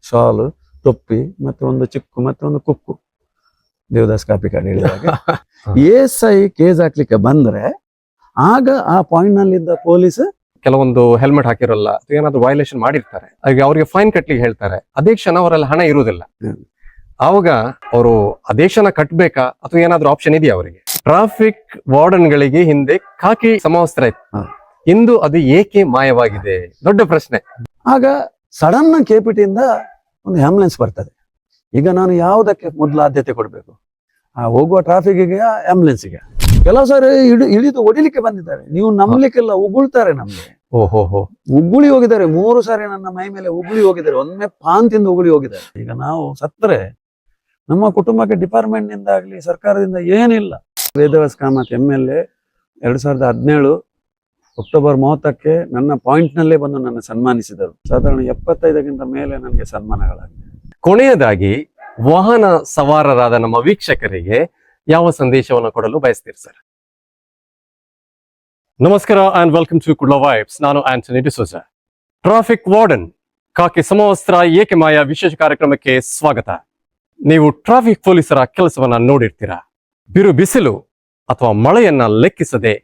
ಶಾಲು, ಟೊಪ್ಪಿ, ಮತ್ತೆ ಒಂದು ಚಿಕ್ಕು, ಮತ್ತೆ ಒಂದು ಕುಕ್ಕು. ದೇವದಾಸ್ ಕಾಪಿ ಕಾರ್ಡ್ ಹೇಳಿದಾಗ ಎಸ್ಐ ಕೇಸ್ ಹಾಕ್ಲಿಕ್ಕೆ ಬಂದ್ರೆ ಆಗ ಆ ಪಾಯಿಂಟ್ ನಲ್ಲಿದ್ದ ಪೊಲೀಸ್ ಕೆಲವೊಂದು ಹೆಲ್ಮೆಟ್ ಹಾಕಿರಲ್ಲ ಅಥವಾ ಏನಾದ್ರು ವೈಲೇಷನ್ ಮಾಡಿರ್ತಾರೆ, ಹಾಗೆ ಅವ್ರಿಗೆ ಫೈನ್ ಕಟ್ಲಿಕ್ಕೆ ಹೇಳ್ತಾರೆ. ಅದೇ ಕ್ಷಣ ಅವರಲ್ಲಿ ಹಣ ಇರುವುದಿಲ್ಲ. ಆವಾಗ ಅವರು ಅದೇ ಕ್ಷಣ ಕಟ್ಬೇಕಾ ಅಥವಾ ಏನಾದ್ರು ಆಪ್ಷನ್ ಇದೆಯಾ ಅವರಿಗೆ? ಟ್ರಾಫಿಕ್ ವಾರ್ಡನ್ ಗಳಿಗೆ ಹಿಂದೆ ಖಾಕಿ ಸಮವಸ್ತ್ರ ಇತ್ತು, ಇಂದು ಅದು ಏಕೆ ಮಾಯವಾಗಿದೆ? ದೊಡ್ಡ ಪ್ರಶ್ನೆ. ಆಗ ಸಡನ್ ಕೆಪಿಟಿಯಿಂದ ಒಂದು ಆಂಬುಲೆನ್ಸ್ ಬರ್ತದೆ. ಈಗ ನಾನು ಯಾವುದಕ್ಕೆ ಮೊದಲು ಆದ್ಯತೆ ಕೊಡಬೇಕು? ಆ ಹೋಗುವ ಟ್ರಾಫಿಕ್ಗೆ, ಆಂಬುಲೆನ್ಸ್ಗೆ? ಕೆಲವು ಸಾರಿ ಇಳಿದು ಹೊಡಿಲಿಕ್ಕೆ ಬಂದಿದ್ದಾರೆ. ನೀವು ನಂಬಲಿಕ್ಕೆಲ್ಲ, ಉಗುಳ್ತಾರೆ ನಮ್ಗೆ. ಓಹೋ, ಉಗುಳಿ ಹೋಗಿದ್ದಾರೆ. 3 ಸಾರಿ ನನ್ನ ಮೈ ಮೇಲೆ ಉಗುಳಿ ಹೋಗಿದ್ದಾರೆ. ಒಮ್ಮೆ ಪಾನ್ ತಿಂದು ಉಗುಳಿ ಹೋಗಿದ್ದಾರೆ. ಈಗ ನಾವು ಸತ್ತರೆ ನಮ್ಮ ಕುಟುಂಬಕ್ಕೆ ಡಿಪಾರ್ಟ್ಮೆಂಟ್ ನಿಂದ ಆಗ್ಲಿ ಸರ್ಕಾರದಿಂದ ಏನಿಲ್ಲ. ವೇದವ್ಯಾಸ್ ಕಾಮತ್ MLA 2017 ಅಕ್ಟೋಬರ್ 30ಕ್ಕೆ ನನ್ನ ಪಾಯಿಂಟ್ ನಲ್ಲೇ ಬಂದು ನನ್ನ ಸನ್ಮಾನಿಸಿದರು. ಸಾಧಾರಣ 75ಕ್ಕಿಂತ ಮೇಲೆ ನನಗೆ ಸನ್ಮಾನಗಳಾಗಿದೆ. ಕೊನೆಯದಾಗಿ ವಾಹನ ಸವಾರರಾದ ನಮ್ಮ ವೀಕ್ಷಕರಿಗೆ ಯಾವ ಸಂದೇಶವನ್ನು ಕೊಡಲು ಬಯಸ್ತೀರಿ ಸರ್? ನಮಸ್ಕಾರ and welcome to Kudla vibes. ನಾನು ಆಂಟನಿ ಡಿಸೋಜ. ಟ್ರಾಫಿಕ್ ವಾರ್ಡನ್ ಖಾಕಿ ಸಮವಸ್ತ್ರ ಏಕೆ ಮಾಯ ವಿಶೇಷ ಕಾರ್ಯಕ್ರಮಕ್ಕೆ ಸ್ವಾಗತ. ನೀವು ಟ್ರಾಫಿಕ್ ಪೊಲೀಸರ ಕೆಲಸವನ್ನ ನೋಡಿರ್ತೀರಾ. ಬಿರು ಬಿಸಿಲು ಅಥವಾ ಮಳೆಯನ್ನ ಲೆಕ್ಕಿಸದೆ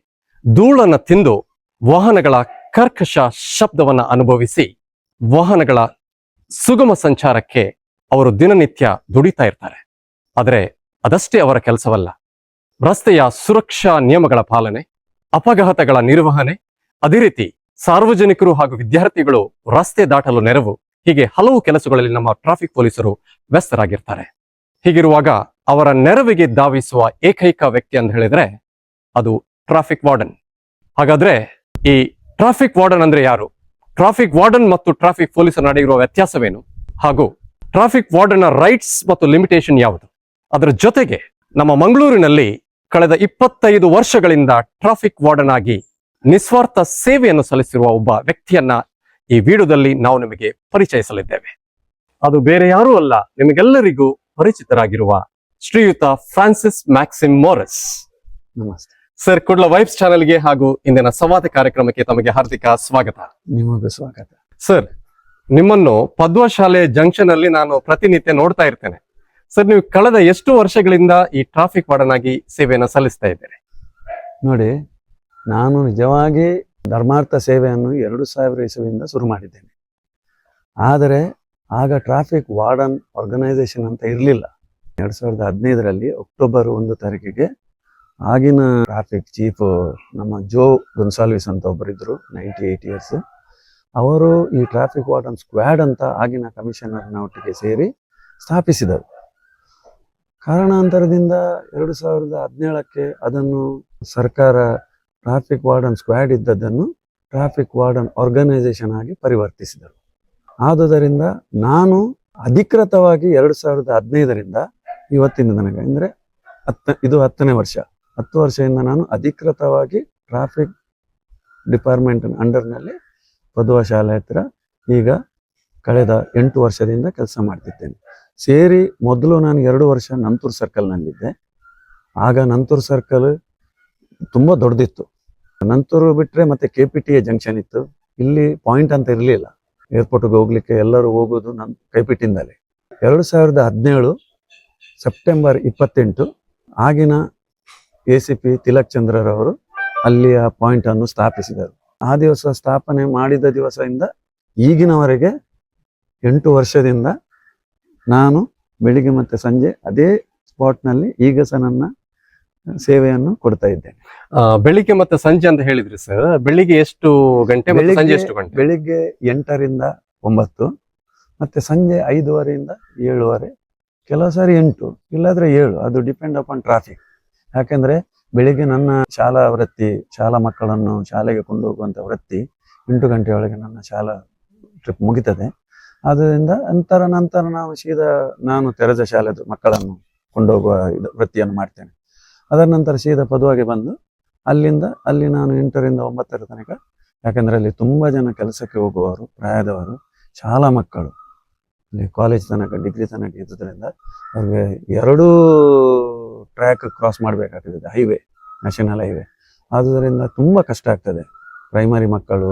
ಧೂಳನ್ನ ತಿಂದು ವಾಹನಗಳ ಕರ್ಕಶ ಶಬ್ದವನ್ನ ಅನುಭವಿಸಿ ವಾಹನಗಳ ಸುಗಮ ಸಂಚಾರಕ್ಕೆ ಅವರು ದಿನನಿತ್ಯ ದುಡಿತಾ ಇರ್ತಾರೆ. ಆದರೆ ಅದಷ್ಟೇ ಅವರ ಕೆಲಸವಲ್ಲ. ರಸ್ತೆಯ ಸುರಕ್ಷಾ ನಿಯಮಗಳ ಪಾಲನೆ, ಅಪಘಾತಗಳ ನಿರ್ವಹಣೆ, ಅದೇ ರೀತಿ ಸಾರ್ವಜನಿಕರು ಹಾಗೂ ವಿದ್ಯಾರ್ಥಿಗಳು ರಸ್ತೆ ದಾಟಲು ನೆರವು, ಹೀಗೆ ಹಲವು ಕೆಲಸಗಳಲ್ಲಿ ನಮ್ಮ ಟ್ರಾಫಿಕ್ ಪೊಲೀಸರು ವ್ಯಸ್ತರಾಗಿರ್ತಾರೆ. ಹೀಗಿರುವಾಗ ಅವರ ನೆರವಿಗೆ ಧಾವಿಸುವ ಏಕೈಕ ವ್ಯಕ್ತಿ ಅಂತ ಹೇಳಿದ್ರೆ ಅದು ಟ್ರಾಫಿಕ್ ವಾರ್ಡನ್. ಹಾಗಾದ್ರೆ ಈ ಟ್ರಾಫಿಕ್ ವಾರ್ಡನ್ ಅಂದ್ರೆ ಯಾರು? ಟ್ರಾಫಿಕ್ ವಾರ್ಡನ್ ಮತ್ತು ಟ್ರಾಫಿಕ್ ಪೊಲೀಸರ ನಡುವೆ ಇರುವ ವ್ಯತ್ಯಾಸವೇನು? ಹಾಗೂ ಟ್ರಾಫಿಕ್ ವಾರ್ಡನ್ ರೈಟ್ಸ್ ಮತ್ತು ಲಿಮಿಟೇಷನ್ ಯಾವುದು? ಅದರ ಜೊತೆಗೆ ನಮ್ಮ ಮಂಗಳೂರಿನಲ್ಲಿ ಕಳೆದ 25 ವರ್ಷಗಳಿಂದ ಟ್ರಾಫಿಕ್ ವಾರ್ಡನ್ ಆಗಿ ನಿಸ್ವಾರ್ಥ ಸೇವೆಯನ್ನು ಸಲ್ಲಿಸಿರುವ ಒಬ್ಬ ವ್ಯಕ್ತಿಯನ್ನ ಈ ವಿಡಿಯೋದಲ್ಲಿ ನಾವು ನಿಮಗೆ ಪರಿಚಯಿಸಲಿದ್ದೇವೆ. ಅದು ಬೇರೆ ಯಾರೂ ಅಲ್ಲ, ನಿಮಗೆಲ್ಲರಿಗೂ ಪರಿಚಿತರಾಗಿರುವ ಶ್ರೀಯುತ ಫ್ರಾನ್ಸಿಸ್ ಮ್ಯಾಕ್ಸಿಮ್ ಮೋರಿಸ್. ನಮಸ್ತೆ ಸರ್, ಕುಡ್ಲ ವೈಬ್ಸ್ ಚಾನೆಲ್ಗೆ ಹಾಗೂ ಇಂದಿನ ಸಂವಾದ ಕಾರ್ಯಕ್ರಮಕ್ಕೆ ತಮಗೆ ಹಾರ್ದಿಕ ಸ್ವಾಗತ. ನಿಮಗೂ ಸ್ವಾಗತ. ಸರ್, ನಿಮ್ಮನ್ನು ಪದ್ಮಶಾಲೆ ಜಂಕ್ಷನ್ ಅಲ್ಲಿ ನಾನು ಪ್ರತಿನಿತ್ಯ ನೋಡ್ತಾ ಇರ್ತೇನೆ. ಸರ್, ನೀವು ಕಳೆದ ಎಷ್ಟು ವರ್ಷಗಳಿಂದ ಈ ಟ್ರಾಫಿಕ್ ವಾರ್ಡನ್ ಆಗಿ ಸೇವೆಯನ್ನು ಸಲ್ಲಿಸ್ತಾ ಇದ್ದೀರಿ? ನೋಡಿ, ನಾನು ನಿಜವಾಗಿ ಧರ್ಮಾರ್ಥ ಸೇವೆಯನ್ನು 2000 ಇಸವಿಯಿಂದ ಶುರು ಮಾಡಿದ್ದೇನೆ. ಆದರೆ ಆಗ ಟ್ರಾಫಿಕ್ ವಾರ್ಡನ್ ಆರ್ಗನೈಸೇಷನ್ ಅಂತ ಇರಲಿಲ್ಲ. 2015ರಲ್ಲಿ ಅಕ್ಟೋಬರ್ 1 ತಾರೀಕಿಗೆ ಆಗಿನ ಟ್ರಾಫಿಕ್ ಚೀಫ್ ನಮ್ಮ ಜೋ ಗೊನ್ಸಾಲ್ವಿಸ್ ಅಂತ ಒಬ್ಬರಿದ್ರು, 98 ಇಯರ್ಸ್. ಅವರು ಈ ಟ್ರಾಫಿಕ್ ವಾರ್ಡನ್ ಸ್ಕ್ವಾಡ್ ಅಂತ ಆಗಿನ ಕಮಿಷನರ್ನ ಒಟ್ಟಿಗೆ ಸೇರಿ ಸ್ಥಾಪಿಸಿದರು. ಕಾರಣಾಂತರದಿಂದ 2017ಕ್ಕೆ ಅದನ್ನು ಸರ್ಕಾರ ಟ್ರಾಫಿಕ್ ವಾರ್ಡನ್ ಸ್ಕ್ವಾಡ್ ಇದ್ದದ್ದನ್ನು ಟ್ರಾಫಿಕ್ ವಾರ್ಡನ್ ಆರ್ಗನೈಸೇಷನ್ ಆಗಿ ಪರಿವರ್ತಿಸಿದರು. ಆದುದರಿಂದ ನಾನು ಅಧಿಕೃತವಾಗಿ 2015ರಿಂದ ಇವತ್ತಿನ ತನಕ, ಅಂದರೆ ಇದು 10ನೇ ವರ್ಷ, 10 ವರ್ಷದಿಂದ ನಾನು ಅಧಿಕೃತವಾಗಿ ಟ್ರಾಫಿಕ್ ಡಿಪಾರ್ಟ್ಮೆಂಟ್ ಅಂಡರ್ನಲ್ಲಿ ಪದುವ ಶಾಲೆ ಹತ್ರ ಈಗ ಕಳೆದ 8 ವರ್ಷದಿಂದ ಕೆಲಸ ಮಾಡ್ತಿದ್ದೇನೆ. ಸೇರಿ ಮೊದಲು ನಾನು 2 ವರ್ಷ ನಂತೂರ್ ಸರ್ಕಲ್ನಲ್ಲಿದ್ದೆ. ಆಗ ನಂತೂರ್ ಸರ್ಕಲ್ ತುಂಬ ದೊಡ್ಡದಿತ್ತು. ನಂತೂರು ಬಿಟ್ಟರೆ ಮತ್ತೆ KPTA ಜಂಕ್ಷನ್ ಇತ್ತು. ಇಲ್ಲಿ ಪಾಯಿಂಟ್ ಅಂತ ಇರಲಿಲ್ಲ. ಏರ್ಪೋರ್ಟ್ಗೆ ಹೋಗ್ಲಿಕ್ಕೆ ಎಲ್ಲರೂ ಹೋಗೋದು KPTಯಿಂದಲೇ. 2017 ಸೆಪ್ಟೆಂಬರ್ 28 ಆಗಿನ ACP ತಿಲಕ್ ಚಂದ್ರರವರು ಅಲ್ಲಿಯ ಪಾಯಿಂಟ್ ಅನ್ನು ಸ್ಥಾಪಿಸಿದರು. ಆ ದಿವಸ ಸ್ಥಾಪನೆ ಮಾಡಿದ ದಿವಸದಿಂದ ಈಗಿನವರೆಗೆ 8 ವರ್ಷದಿಂದ ನಾನು ಬೆಳಿಗ್ಗೆ ಮತ್ತೆ ಸಂಜೆ ಅದೇ ಸ್ಪಾಟ್ನಲ್ಲಿ ಈಗ ಸಹ ನನ್ನ ಸೇವೆಯನ್ನು ಕೊಡ್ತಾ ಇದ್ದೇನೆ. ಬೆಳಿಗ್ಗೆ ಮತ್ತೆ ಸಂಜೆ ಅಂತ ಹೇಳಿದ್ರಿ ಸರ್, ಬೆಳಿಗ್ಗೆ ಎಷ್ಟು ಗಂಟೆ ಮತ್ತು ಸಂಜೆ ಎಷ್ಟು ಗಂಟೆ? ಬೆಳಿಗ್ಗೆ 8ರಿಂದ 9, ಮತ್ತೆ ಸಂಜೆ 5:30ಯಿಂದ 7:30, ಕೆಲವು ಸಾರಿ 8, ಇಲ್ಲಾದ್ರೆ 7. ಅದು ಡಿಪೆಂಡ್ ಅಪಾನ್ ಟ್ರಾಫಿಕ್. ಯಾಕೆಂದ್ರೆ ಬೆಳಿಗ್ಗೆ ನನ್ನ ಶಾಲಾ ವೃತ್ತಿ, ಶಾಲಾ ಮಕ್ಕಳನ್ನು ಶಾಲೆಗೆ ಕೊಂಡೋಗುವಂಥ ವೃತ್ತಿ 8 ಗಂಟೆಯೊಳಗೆ ನನ್ನ ಶಾಲಾ ಟ್ರಿಪ್ ಮುಗಿತದೆ. ಆದ್ದರಿಂದ ನಂತರ ನಾನು ತೆರೆದ ಶಾಲೆದು ಮಕ್ಕಳನ್ನು ಕೊಂಡೋಗುವ ವೃತ್ತಿಯನ್ನು ಮಾಡ್ತೇನೆ. ಅದರ ನಂತರ ಸೀದಾ ಪದುವಾಗೆ ಬಂದು ಅಲ್ಲಿ ನಾನು 8ರಿಂದ 9 ತನಕ, ಯಾಕಂದರೆ ಅಲ್ಲಿ ತುಂಬ ಜನ ಕೆಲಸಕ್ಕೆ ಹೋಗುವವರು, ಪ್ರಾಯದವರು, ಶಾಲಾ ಮಕ್ಕಳು ಅಲ್ಲಿ ಕಾಲೇಜ್ ತನಕ, ಡಿಗ್ರಿ ತನಕ ಇದ್ದುದರಿಂದ ಅವ್ರಿಗೆ 2 ಟ್ರ್ಯಾಕ್ ಕ್ರಾಸ್ ಮಾಡಬೇಕಾಗ್ತದೆ, ಹೈವೇ, ನ್ಯಾಷನಲ್ ಹೈವೇ. ಆದುದರಿಂದ ತುಂಬ ಕಷ್ಟ ಆಗ್ತದೆ. ಪ್ರೈಮರಿ ಮಕ್ಕಳು,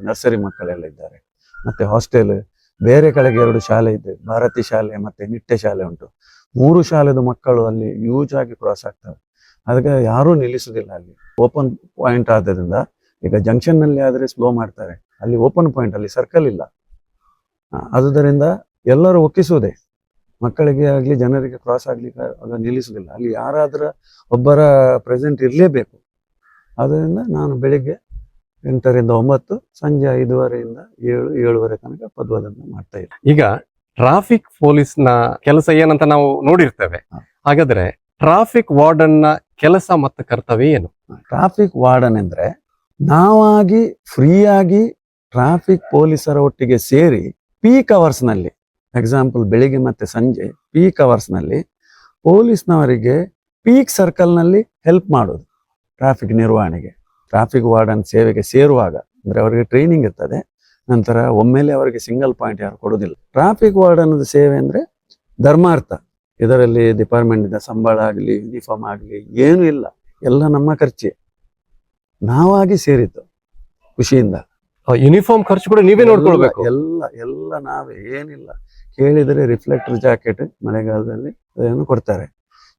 ನರ್ಸರಿ ಮಕ್ಕಳೆಲ್ಲ ಇದ್ದಾರೆ, ಮತ್ತು ಹಾಸ್ಟೆಲ್, ಬೇರೆ ಕಡೆಗೆ 2 ಶಾಲೆ ಇದೆ, ಭಾರತಿ ಶಾಲೆ ಮತ್ತೆ ನಿಟ್ಟೆ ಶಾಲೆ ಉಂಟು. 3 ಶಾಲೆದ ಮಕ್ಕಳು ಅಲ್ಲಿ ಯೂಸ್ ಆಗಿ ಕ್ರಾಸ್ ಆಗ್ತವೆ. ಅದಕ್ಕೆ ಯಾರೂ ನಿಲ್ಲಿಸುವುದಿಲ್ಲ. ಅಲ್ಲಿ ಓಪನ್ ಪಾಯಿಂಟ್ ಆದ್ದರಿಂದ ಈಗ ಜಂಕ್ಷನ್ ನಲ್ಲಿ ಆದ್ರೆ ಸ್ಲೋ ಮಾಡ್ತಾರೆ, ಅಲ್ಲಿ ಓಪನ್ ಪಾಯಿಂಟ್, ಅಲ್ಲಿ ಸರ್ಕಲ್ ಇಲ್ಲ. ಆದುದರಿಂದ ಎಲ್ಲರೂ ಒಕ್ಕಿಸುವುದೇ, ಮಕ್ಕಳಿಗೆ ಆಗ್ಲಿ ಜನರಿಗೆ ಕ್ರಾಸ್ ಆಗ್ಲಿಕ್ಕೆ ಆಗ ನಿಲ್ಲಿಸುವುದಿಲ್ಲ. ಅಲ್ಲಿ ಯಾರಾದ್ರೂ ಒಬ್ಬರ ಪ್ರೆಸೆಂಟ್ ಇರಲೇಬೇಕು. ಆದ್ದರಿಂದ ನಾನು ಬೆಳಿಗ್ಗೆ 8 ರಿಂದ 9, ಸಂಜೆ 5:30 7, 7:30 ತನಕ ಪದ್ವದನ್ನ ಮಾಡ್ತಾ ಇದ್ದೆ. ಈಗ ಟ್ರಾಫಿಕ್ ಪೊಲೀಸ್ ನ ಕೆಲಸ ಏನಂತ ನಾವು ನೋಡಿರ್ತೇವೆ. ಹಾಗಾದ್ರೆ ಟ್ರಾಫಿಕ್ ವಾರ್ಡನ್ ನ ಕೆಲಸ ಮತ್ತು ಕರ್ತವ್ಯ ಏನು? ಟ್ರಾಫಿಕ್ ವಾರ್ಡನ್ ಅಂದ್ರೆ ನಾವಾಗಿ ಫ್ರೀಯಾಗಿ ಟ್ರಾಫಿಕ್ ಪೊಲೀಸರ ಒಟ್ಟಿಗೆ ಸೇರಿ ಪೀಕ್ ಅವರ್ಸ್ ನಲ್ಲಿ, ಎಕ್ಸಾಂಪಲ್ ಬೆಳಿಗ್ಗೆ ಮತ್ತೆ ಸಂಜೆ ಪೀಕ್ ಅವರ್ಸ್ ನಲ್ಲಿ ಪೊಲೀಸ್ನವರಿಗೆ ಪೀಕ್ ಸರ್ಕಲ್ ನಲ್ಲಿ ಹೆಲ್ಪ್ ಮಾಡೋದು. ಟ್ರಾಫಿಕ್ ನಿರ್ವಹಣೆಗೆ ಟ್ರಾಫಿಕ್ ವಾರ್ಡನ್ ಸೇವೆಗೆ ಸೇರುವಾಗ ಅಂದ್ರೆ ಅವರಿಗೆ ಟ್ರೈನಿಂಗ್ ಇರ್ತದೆ. ನಂತರ ಒಮ್ಮೆಲೆ ಅವರಿಗೆ ಸಿಂಗಲ್ ಪಾಯಿಂಟ್ ಯಾರು ಕೊಡೋದಿಲ್ಲ. ಟ್ರಾಫಿಕ್ ವಾರ್ಡನ್ ಸೇವೆ ಅಂದ್ರೆ ಧರ್ಮಾರ್ಥ. ಇದರಲ್ಲಿ ಡಿಪಾರ್ಟ್ಮೆಂಟ್ ಇಂದ ಸಂಬಳ ಆಗಲಿ ಯೂನಿಫಾರ್ಮ್ ಆಗಲಿ ಏನೂ ಇಲ್ಲ, ಎಲ್ಲ ನಮ್ಮ ಖರ್ಚೆ, ನಾವಾಗಿ ಸೇರಿದ್ದು ಖುಷಿಯಿಂದ. ಯೂನಿಫಾರ್ಮ್ ಖರ್ಚು ಕೂಡ ನೀವೇ ನೋಡ್ಕೊಳ್ಬೇಕು? ಎಲ್ಲ ಎಲ್ಲ ನಾವೇ, ಏನಿಲ್ಲ. ಕೇಳಿದರೆ ರಿಫ್ಲೆಕ್ಟರ್ ಜಾಕೆಟ್ ಮಳೆಗಾಲದಲ್ಲಿ ಅದನ್ನು ಕೊಡ್ತಾರೆ.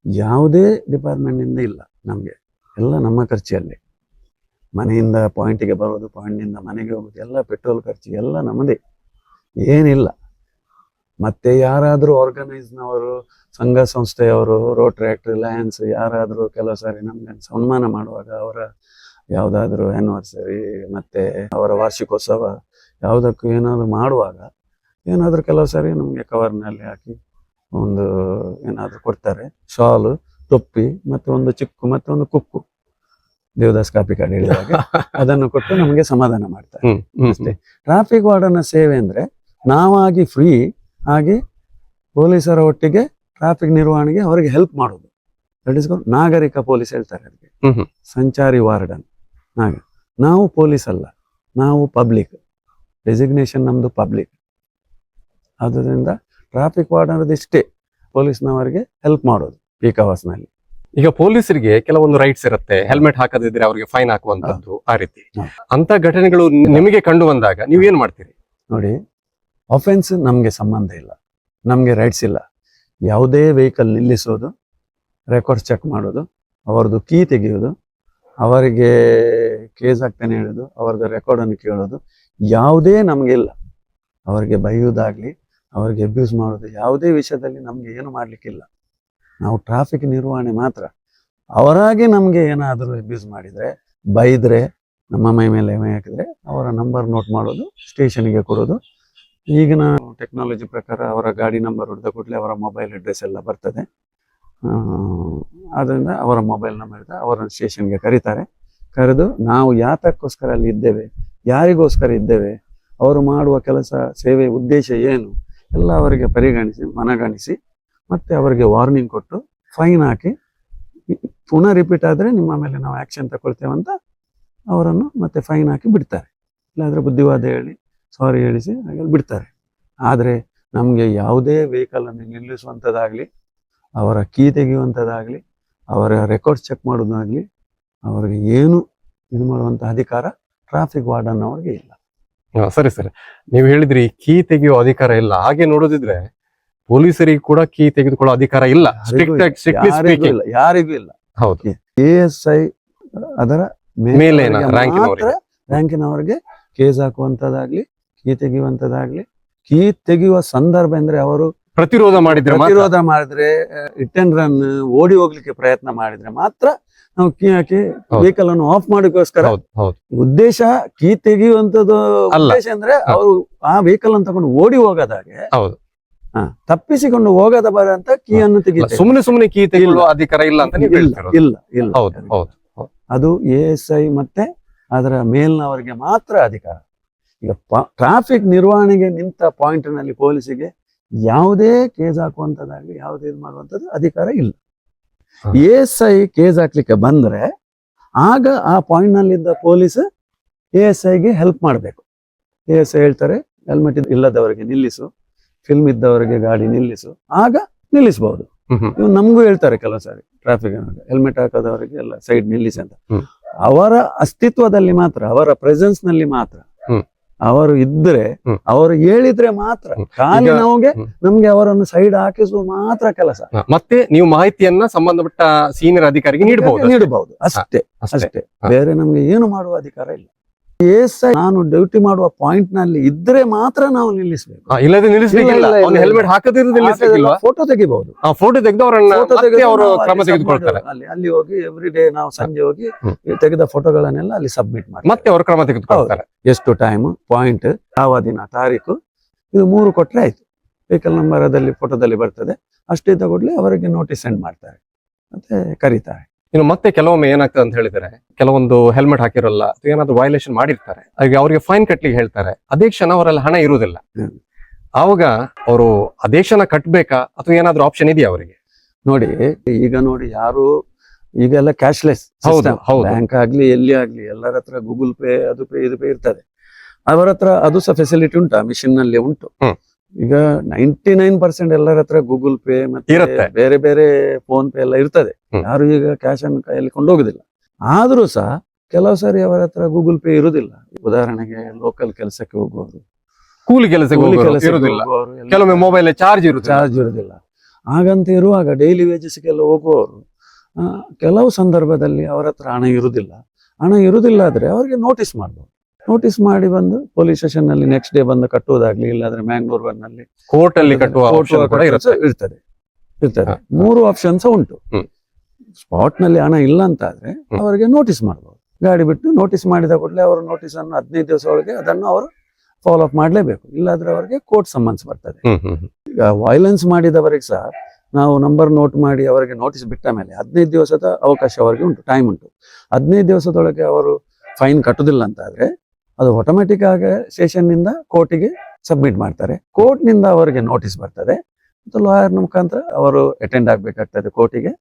ಯಾವುದೇ ಡಿಪಾರ್ಟ್ಮೆಂಟ್ ಇಂದ ಇಲ್ಲ ನಮ್ಗೆ, ಎಲ್ಲ ನಮ್ಮ ಖರ್ಚಲ್ಲಿ. ಮನೆಯಿಂದ ಪಾಯಿಂಟಿಗೆ ಬರೋದು, ಪಾಯಿಂಟ್ನಿಂದ ಮನೆಗೆ ಹೋಗೋದು, ಎಲ್ಲ ಪೆಟ್ರೋಲ್ ಖರ್ಚು ಎಲ್ಲ ನಮ್ಮದೇ, ಏನಿಲ್ಲ. ಮತ್ತೆ ಯಾರಾದರೂ ಆರ್ಗನೈಸ್ನವರು, ಸಂಘ ಸಂಸ್ಥೆಯವರು, ರೋಟರಿ ಆಕ್ಟ್, ರಿಲಯನ್ಸ್ ಯಾರಾದರೂ ಕೆಲವು ಸಾರಿ ನಮ್ಗೆ ಸನ್ಮಾನ ಮಾಡುವಾಗ, ಅವರ ಯಾವುದಾದ್ರೂ ಆ್ಯನಿವರ್ಸರಿ ಮತ್ತೆ ಅವರ ವಾರ್ಷಿಕೋತ್ಸವ ಯಾವುದಕ್ಕೂ ಏನಾದರೂ ಮಾಡುವಾಗ ಏನಾದರೂ ಕೆಲವು ಸಾರಿ ನಮಗೆ ಕವರ್ನಲ್ಲಿ ಹಾಕಿ ಒಂದು ಏನಾದರೂ ಕೊಡ್ತಾರೆ. ಶಾಲು, ಟೊಪ್ಪಿ, ಮತ್ತೆ ಒಂದು ಚಿಕ್ಕು, ಮತ್ತೆ ಒಂದು ಕುಕ್ಕು, ದೇವದಾಸ್ ಕಾಪಿ ಕಾರ್ಡ್ ಹೇಳಿದಾಗ ಅದನ್ನು ಕೊಟ್ಟು ನಮಗೆ ಸಮಾಧಾನ ಮಾಡ್ತಾರೆ ಅಷ್ಟೇ. ಟ್ರಾಫಿಕ್ ವಾರ್ಡನ್ ಸೇವೆ ಅಂದ್ರೆ ನಾವಾಗಿ ಫ್ರೀ ಆಗಿ ಪೊಲೀಸರ ಒಟ್ಟಿಗೆ ಟ್ರಾಫಿಕ್ ನಿರ್ವಹಣೆಗೆ ಅವರಿಗೆ ಹೆಲ್ಪ್ ಮಾಡೋದು. ನಾಗರಿಕ ಪೊಲೀಸ್ ಹೇಳ್ತಾರೆ ಅದಕ್ಕೆ, ಸಂಚಾರಿ ವಾರ್ಡನ್. ನಾವು ಪೊಲೀಸ್ ಅಲ್ಲ, ನಾವು ಪಬ್ಲಿಕ್, ಡೆಸಿಗ್ನೇಷನ್ ನಮ್ದು ಪಬ್ಲಿಕ್. ಆದ್ದರಿಂದ ಟ್ರಾಫಿಕ್ ವಾರ್ಡನ್ ಇಷ್ಟೇ, ಪೊಲೀಸ್ನವರಿಗೆ ಹೆಲ್ಪ್ ಮಾಡೋದು ಪೀಕ್ ಅವರ್ಸ್ ನಲ್ಲಿ. ಈಗ ಪೊಲೀಸರಿಗೆ ಕೆಲವೊಂದು ರೈಟ್ಸ್ ಇರುತ್ತೆ, ಹೆಲ್ಮೆಟ್ ಹಾಕದಿದ್ರೆ ಅವರಿಗೆ ಫೈನ್ ಹಾಕುವಂತದ್ದು, ಆ ರೀತಿ ಅಂತ ಘಟನೆಗಳು ನಿಮಗೆ ಕಂಡು ಬಂದಾಗ ನೀವು ಏನ್ ಮಾಡ್ತೀರಿ? ನೋಡಿ, ಅಫೆನ್ಸ್ ನಮ್ಗೆ ಸಂಬಂಧ ಇಲ್ಲ, ನಮ್ಗೆ ರೈಟ್ಸ್ ಇಲ್ಲ. ಯಾವುದೇ ವೆಹಿಕಲ್ ನಿಲ್ಲಿಸೋದು, ರೆಕಾರ್ಡ್ಸ್ ಚೆಕ್ ಮಾಡೋದು, ಅವರದ್ದು ಕೀ ತೆಗೆಯೋದು, ಅವರಿಗೆ ಕೇಸ್ ಆಗ್ತಾನೆ ಹೇಳೋದು, ಅವರದ್ದು ರೆಕಾರ್ಡನ್ನು ಕೇಳೋದು ಯಾವುದೇ ನಮ್ಗೆ ಇಲ್ಲ. ಅವರಿಗೆ ಬೈಯೋದಾಗ್ಲಿ, ಅವರಿಗೆ ಅಬ್ಯೂಸ್ ಮಾಡೋದು, ಯಾವುದೇ ವಿಷಯದಲ್ಲಿ ನಮ್ಗೆ ಏನು ಮಾಡ್ಲಿಕ್ಕಿಲ್ಲ. ನಾವು ಟ್ರಾಫಿಕ್ ನಿರ್ವಹಣೆ ಮಾತ್ರ. ಅವರಾಗಿ ನಮ್ಗೆ ಏನಾದರೂ ಅಬ್ಯೂಸ್ ಮಾಡಿದ್ರೆ, ಬೈದ್ರೆ, ನಮ್ಮ ಮೈ ಮೇಲೆ ಮೈ ಹಾಕಿದ್ರೆ ಅವರ ನಂಬರ್ ನೋಟ್ ಮಾಡೋದು, ಸ್ಟೇಷನ್ಗೆ ಕೊಡೋದು. ಈಗಿನ ಟೆಕ್ನಾಲಜಿ ಪ್ರಕಾರ ಅವರ ಗಾಡಿ ನಂಬರ್ ಹೊಡೆದ ಕೂಡಲೇ ಅವರ ಮೊಬೈಲ್ ಅಡ್ರೆಸ್ ಎಲ್ಲ ಬರ್ತದೆ. ಆದ್ದರಿಂದ ಅವರ ಮೊಬೈಲ್ ನಂಬರ್ ಇದ್ದ ಅವರನ್ನು ಸ್ಟೇಷನ್ಗೆ ಕರೀತಾರೆ. ಕರೆದು ನಾವು ಯಾತಕ್ಕೋಸ್ಕರ ಅಲ್ಲಿ ಇದ್ದೇವೆ, ಯಾರಿಗೋಸ್ಕರ ಇದ್ದೇವೆ, ಅವರು ಮಾಡುವ ಕೆಲಸ, ಸೇವೆ ಉದ್ದೇಶ ಏನು ಎಲ್ಲ ಅವರಿಗೆ ಪರಿಗಣಿಸಿ, ಮನಗಣಿಸಿ, ಮತ್ತೆ ಅವರಿಗೆ ವಾರ್ನಿಂಗ್ ಕೊಟ್ಟು ಫೈನ್ ಹಾಕಿ, ಪುನಃ ರಿಪೀಟ್ ಆದರೆ ನಿಮ್ಮ ಮೇಲೆ ನಾವು ಆ್ಯಕ್ಷನ್ ತಗೊಳ್ತೇವೆ ಅಂತ ಅವರನ್ನು ಮತ್ತೆ ಫೈನ್ ಹಾಕಿ ಬಿಡ್ತಾರೆ. ಇಲ್ಲಾಂದರೆ ಬುದ್ಧಿವಾದ ಹೇಳಿ, ಸಾರಿ ಹೇಳಿಸಿ ಹಾಗೆಲ್ಲ ಬಿಡ್ತಾರೆ. ಆದರೆ ನಮಗೆ ಯಾವುದೇ ವೆಹಿಕಲನ್ನು ನಿಲ್ಲಿಸುವಂಥದ್ದಾಗಲಿ, ಅವರ ಕೀ ತೆಗೆಯುವಂಥದ್ದಾಗಲಿ, ಅವರ ರೆಕಾರ್ಡ್ಸ್ ಚೆಕ್ ಮಾಡೋದಾಗಲಿ, ಅವರಿಗೆ ಏನು ಇದು ಮಾಡುವಂಥ ಅಧಿಕಾರ ಟ್ರಾಫಿಕ್ ವಾರ್ಡನ್ ಅವ್ರಿಗೆ ಇಲ್ಲ. ಸರಿ ಸರಿ, ನೀವು ಹೇಳಿದ್ರಿ ಕೀ ತೆಗೆಯುವ ಅಧಿಕಾರ ಇಲ್ಲ. ಹಾಗೆ ನೋಡೋದಿದ್ರೆ ಪೊಲೀಸರಿಗೆ ಕೂಡ ಕೀ ತೆಗೆದುಕೊಳ್ಳೋ ಅಧಿಕಾರ ಇಲ್ಲ, ಯಾರಿಗೂ ಇಲ್ಲ. ಹೌದು, ASI ಅದರ ಮೇಲೆ ರ್ಯಾಂಕಿನವರಿಗೆ ಕೇಸ್ ಹಾಕುವಂತದ್ದಾಗ್ಲಿ, ಕೀ ತೆಗೆಯುವಂತದ್ದಾಗ್ಲಿ. ಕೀ ತೆಗೆಯುವ ಸಂದರ್ಭ ಅಂದ್ರೆ ಅವರು ಪ್ರತಿರೋಧ ಮಾಡಿದ್ರೆ, ಹಿಟ್ ಅಂಡ್ ರನ್, ಓಡಿ ಹೋಗ್ಲಿಕ್ಕೆ ಪ್ರಯತ್ನ ಮಾಡಿದ್ರೆ ಮಾತ್ರ ನಾವು ಕೀ ಹಾಕಿ ವೆಹಿಕಲ್ ಅನ್ನು ಆಫ್ ಮಾಡೋಕ್ಕೋಸ್ಕರ. ಉದ್ದೇಶ ಕೀ ತೆಗೆಯುವಂತದ್ದು ಉದ್ದೇಶ ಅಂದ್ರೆ ಅವರು ಆ ವೆಹಿಕಲ್ ಅನ್ನು ತಗೊಂಡು ಓಡಿ ಹೋಗೋದಾಗೆ, ತಪ್ಪಿಸಿಕೊಂಡು ಹೋಗದ ಬರಂತ ಕೀಯನ್ನು ತೆಗಿತಾರೆ. ಸುಮ್ಮನೆ ಕೀ ತೆಗೆಯುವ ಅಧಿಕಾರ ಇಲ್ಲ ಅಂತ ನೀವು ಹೇಳ್ತೀರಾ? ಇಲ್ಲ. ಅದು ASI ಮತ್ತೆ ಅದರ ಮೇಲ್ನವರಿಗೆ ಮಾತ್ರ ಅಧಿಕಾರ. ಈಗ ಟ್ರಾಫಿಕ್ ನಿರ್ವಹಣೆಗೆ ನಿಂತ ಪಾಯಿಂಟ್ ನಲ್ಲಿ ಪೊಲೀಸಿಗೆ ಯಾವುದೇ ಕೇಸ್ ಹಾಕುವಂತದ್ದಾಗಲಿ, ಯಾವುದೇ ಇದು ಮಾಡುವಂತದ್ದು ಅಧಿಕಾರ ಇಲ್ಲ. ASI ಕೇಸ್ ಹಾಕ್ಲಿಕ್ಕೆ ಬಂದ್ರೆ ಆಗ ಆ ಪಾಯಿಂಟ್ ನಲ್ಲಿದ್ದ ಪೊಲೀಸ್ ASIಗೆ ಹೆಲ್ಪ್ ಮಾಡಬೇಕು. ASI ಹೇಳ್ತಾರೆ ಹೆಲ್ಮೆಟ್ ಇಲ್ಲದವರಿಗೆ ನಿಲ್ಲಿಸು, ಫಿಲ್ಮ್ ಇದ್ದವರಿಗೆ ಗಾಡಿ ನಿಲ್ಲಿಸು, ಆಗ ನಿಲ್ಲಿಸಬಹುದು. ಇವ್ ನಮಗೂ ಹೇಳ್ತಾರೆ ಕೆಲವು ಸಾರಿ ಟ್ರಾಫಿಕ್ ಹೆಲ್ಮೆಟ್ ಹಾಕದವರಿಗೆ ಎಲ್ಲ ಸೈಡ್ ನಿಲ್ಲಿಸಿ ಅಂತ. ಅವರ ಅಸ್ತಿತ್ವದಲ್ಲಿ ಮಾತ್ರ, ಅವರ ಪ್ರೆಸೆನ್ಸ್ ನಲ್ಲಿ ಮಾತ್ರ ಅವರು ಇದ್ರೆ ಹ್ಮ್. ಅವರು ಹೇಳಿದ್ರೆ ಮಾತ್ರ ಖಾಲಿ ಈಗ- ನಮಗೆ ಹ್ಮ್. ನಮ್ಗೆ ಅವರನ್ನು ಸೈಡ್ ಹಾಕಿಸುವ ಮಾತ್ರ ಕೆಲಸ ಮತ್ತೆ ನೀವು ಮಾಹಿತಿಯನ್ನ ಸಂಬಂಧಪಟ್ಟ ಸೀನಿಯರ್ ಅಧಿಕಾರಿಗೆ ನೀಡಬಹುದು ನೀಡಬಹುದು ಅಷ್ಟೇ ಅಷ್ಟೇ ಅಷ್ಟೇ ಹಾ. ಬೇರೆ ನಮ್ಗೆ ಏನು ಮಾಡುವ ಅಧಿಕಾರ ಇಲ್ಲ. ಎಸ್ಐ ನಾನು ಡ್ಯೂಟಿ ಮಾಡುವ ಪಾಯಿಂಟ್ ನಲ್ಲಿ ಇದ್ರೆ ಮಾತ್ರ ನಾವು ನಿಲ್ಲಿಸಬೇಕು. ಇಲ್ಲದೆ ನಿಲ್ಲಿಸ್ಲಿಕ್ಕಿಲ್ಲ. ಇಲ್ಲ, ಇಲ್ಲ, ಅವ್ನು ಇಲ್ಲ. ಹೆಲ್ಮೆಟ್ ಹಾಕದಿರೋದು ನಿಲ್ಲಿಸ್ಲಿಕ್ಕಿಲ್ವಾ? ಫೋಟೋ ತೆಗಿಬಹುದು. ಫೋಟೋ ತೆಗೆದು ಅವರನ್ನ ಫೋಟೋ ಮತ್ತೆ ತೆಗೆದು ಅವರು ನಾವು ಕ್ರಮ ಅಲ್ಲಿ ತೆಗೆದುಕೊಳ್ತಾರೆ. ಅಲ್ಲಿ ಹೋಗಿ ಎವ್ರಿ ಡೇ ನಾವು ಸಂಜೆ ಹೋಗಿ ಹ್ಮ್. ತೆಗೆದ ಫೋಟೋಗಳನ್ನೆಲ್ಲ ಅಲ್ಲಿ ಸಬ್ಮಿಟ್ ಮಾಡಿ ಮತ್ತೆ ಅವರು ಕ್ರಮ ತೆಗೆದುಕೊಳ್ತಾರೆ. ಎಷ್ಟು ಟೈಮ್ ಪಾಯಿಂಟ್ ಯಾವ ದಿನ ತಾರೀಕು ಇದು 3 ಕೊಟ್ರೆ ಆಯ್ತು. ವೆಹಿಕಲ್ ನಂಬರ್ ಅದಲ್ಲಿ ಫೋಟೋದಲ್ಲಿ ಬರ್ತದೆ. ಅಷ್ಟೇ ತಗೊಡ್ಲಿ ಅವರಿಗೆ ನೋಟಿಸ್ ಸೆಂಡ್ ಮಾಡ್ತಾರೆ ಮತ್ತೆ ಕರೀತಾರೆ. ಇನ್ನು ಮತ್ತೆ ಕೆಲವೊಮ್ಮೆ ಏನಾಗ್ತದೆ ಅಂತ ಹೇಳಿದ್ರೆ ಕೆಲವೊಂದು ಹೆಲ್ಮೆಟ್ ಹಾಕಿರಲ್ಲ ಅಥವಾ ಏನಾದ್ರು ವೈಲೇಷನ್ ಮಾಡಿರ್ತಾರೆ. ಹಾಗೆ ಅವರಿಗೆ ಫೈನ್ ಕಟ್ಲಿಕ್ಕೆ ಹೇಳ್ತಾರೆ. ಅದೇ ಕ್ಷಣ ಅವರಲ್ಲಿ ಹಣ ಇರುವುದಿಲ್ಲ. ಹ್ಮ್. ಆವಾಗ ಅವರು ಅದೇ ಕ್ಷಣ ಕಟ್ಬೇಕಾ ಅಥವಾ ಏನಾದ್ರು ಆಪ್ಷನ್ ಇದೆಯಾ ಅವರಿಗೆ? ನೋಡಿ ಈಗ ನೋಡಿ ಯಾರು ಈಗೆಲ್ಲ ಕ್ಯಾಶ್ಲೆಸ್ ಹೌದು, ಹೌದು. ಬ್ಯಾಂಕ್ ಆಗ್ಲಿ ಎಲ್ಲಿ ಆಗ್ಲಿ ಎಲ್ಲರ ಹತ್ರ ಗೂಗಲ್ ಪೇ ಅದು ಪೇ ಇದು ಪೇ ಇರ್ತದೆ. ಅವರ ಹತ್ರ ಅದು ಸಹ ಫೆಸಿಲಿಟಿ ಉಂಟು, ಮಿಷಿನ್ ನಲ್ಲಿ ಉಂಟು. ಹ್ಮ್. ಈಗ 99% ಎಲ್ಲರ ಹತ್ರ ಗೂಗಲ್ ಪೇ ಮತ್ತೆ ಇರುತ್ತೆ. ಬೇರೆ ಬೇರೆ ಫೋನ್ ಪೇ ಎಲ್ಲ ಇರ್ತದೆ. ಹ್ಮ್. ಯಾರು ಈಗ ಕ್ಯಾಶ್ ಅನ್ನು ಕೈಯಲ್ಲಿ ಕೊಂಡೋಗುದಿಲ್ಲ. ಆದ್ರೂ ಸಹ ಕೆಲವು ಸಾರಿ ಅವರ ಹತ್ರ ಗೂಗಲ್ ಪೇ ಇರುದಿಲ್ಲ. ಉದಾಹರಣೆಗೆ ಲೋಕಲ್ ಕೆಲಸಕ್ಕೆ ಹೋಗುವವರು, ಕೂಲಿ ಕೆಲಸಕ್ಕೆ ಕೂಲಿ ಹೋಗೋರು ಕೆಲಸಕ್ಕೆ ಇರುವುದಿಲ್ಲ. ಹೋಗುವವರು ಎಲ್ಲ ಕೆಲವೊಮ್ಮೆ ಮೊಬೈಲ್ ಚಾರ್ಜ್ ಇರುತ್ತೆ. ಚಾರ್ಜ್ ಇರುವುದಿಲ್ಲ. ಹಾಗಂತ ಇರುವಾಗ ಡೈಲಿ ವೇಜಸ್ಗೆಲ್ಲ ಹೋಗುವವರು ಕೆಲವು ಸಂದರ್ಭದಲ್ಲಿ ಅವರ ಹತ್ರ ಹಣ ಇರುವುದಿಲ್ಲ. ಹಣ ಇರುವುದಿಲ್ಲ ಆದ್ರೆ ಅವರಿಗೆ ನೋಟಿಸ್ ಮಾಡ್ಬೋದು. ನೋಟಿಸ್ ಮಾಡಿ ಬಂದು ಪೊಲೀಸ್ ಸ್ಟೇಷನ್ ನಲ್ಲಿ ನೆಕ್ಸ್ಟ್ ಡೇ ಬಂದು ಕಟ್ಟುವುದಾಗ್ಲಿ, ಇಲ್ಲಾಂದ್ರೆ ಮ್ಯಾಂಗ್ಳೂರ್ನಲ್ಲಿ ಕೋರ್ಟ್ ಅಲ್ಲಿ ಕಟ್ಟುವ option ಕೂಡ ಇರುತ್ತೆ. ಇರ್ತದೆ. ಹಾ. 3 ಆಪ್ಷನ್ಸ್ ಉಂಟು. ಹ್ಮ್. ಸ್ಪಾಟ್ ನಲ್ಲಿ ಹಣ ಇಲ್ಲ ಅಂತ ಆದ್ರೆ ಹ್ಮ್. ಅವರಿಗೆ ನೋಟಿಸ್ ಮಾಡಬಹುದು. ಗಾಡಿ ಬಿಟ್ಟು ನೋಟಿಸ್ ಮಾಡಿದ ಕೂಡಲೇ ಅವರು ನೋಟಿಸ್ ಅನ್ನು 15 ದಿವಸ ಒಳಗೆ ಅದನ್ನು ಅವರು ಫಾಲೋ ಅಪ್ ಮಾಡಲೇಬೇಕು. ಇಲ್ಲಾದ್ರೆ ಅವರಿಗೆ ಕೋರ್ಟ್ ಸಮನ್ಸ್ ಬರ್ತದೆ. ಈಗ ವೈಲೆನ್ಸ್ ಮಾಡಿದವರಿಗೆ ಸಹ ನಾವು ನಂಬರ್ ನೋಟ್ ಮಾಡಿ ಅವರಿಗೆ ನೋಟಿಸ್ ಬಿಟ್ಟ ಮೇಲೆ 15 ದಿವಸದ ಅವಕಾಶ ಅವರಿಗೆ ಉಂಟು, ಟೈಮ್ ಉಂಟು. 15 ದಿವಸದೊಳಗೆ ಅವರು ಫೈನ್ ಕಟ್ಟುದಿಲ್ಲ ಅಂತ ಆದ್ರೆ ಅದು ಆಟೋಮೆಟಿಕ್ ಆಗಿ ಸ್ಟೇಷನ್ ನಿಂದ ಕೋರ್ಟಿಗೆ ಸಬ್ಮಿಟ್ ಮಾಡ್ತಾರೆ. ಕೋರ್ಟ್ ನಿಂದ ಅವರಿಗೆ ನೋಟಿಸ್ ಬರ್ತದೆ. ಮತ್ತು ಲಾಯರ್ ಮುಖಾಂತರ ಅವರು ಅಟೆಂಡ್ ಆಗ್ಬೇಕಾಗ್ತದೆ ಕೋರ್ಟಿಗೆ.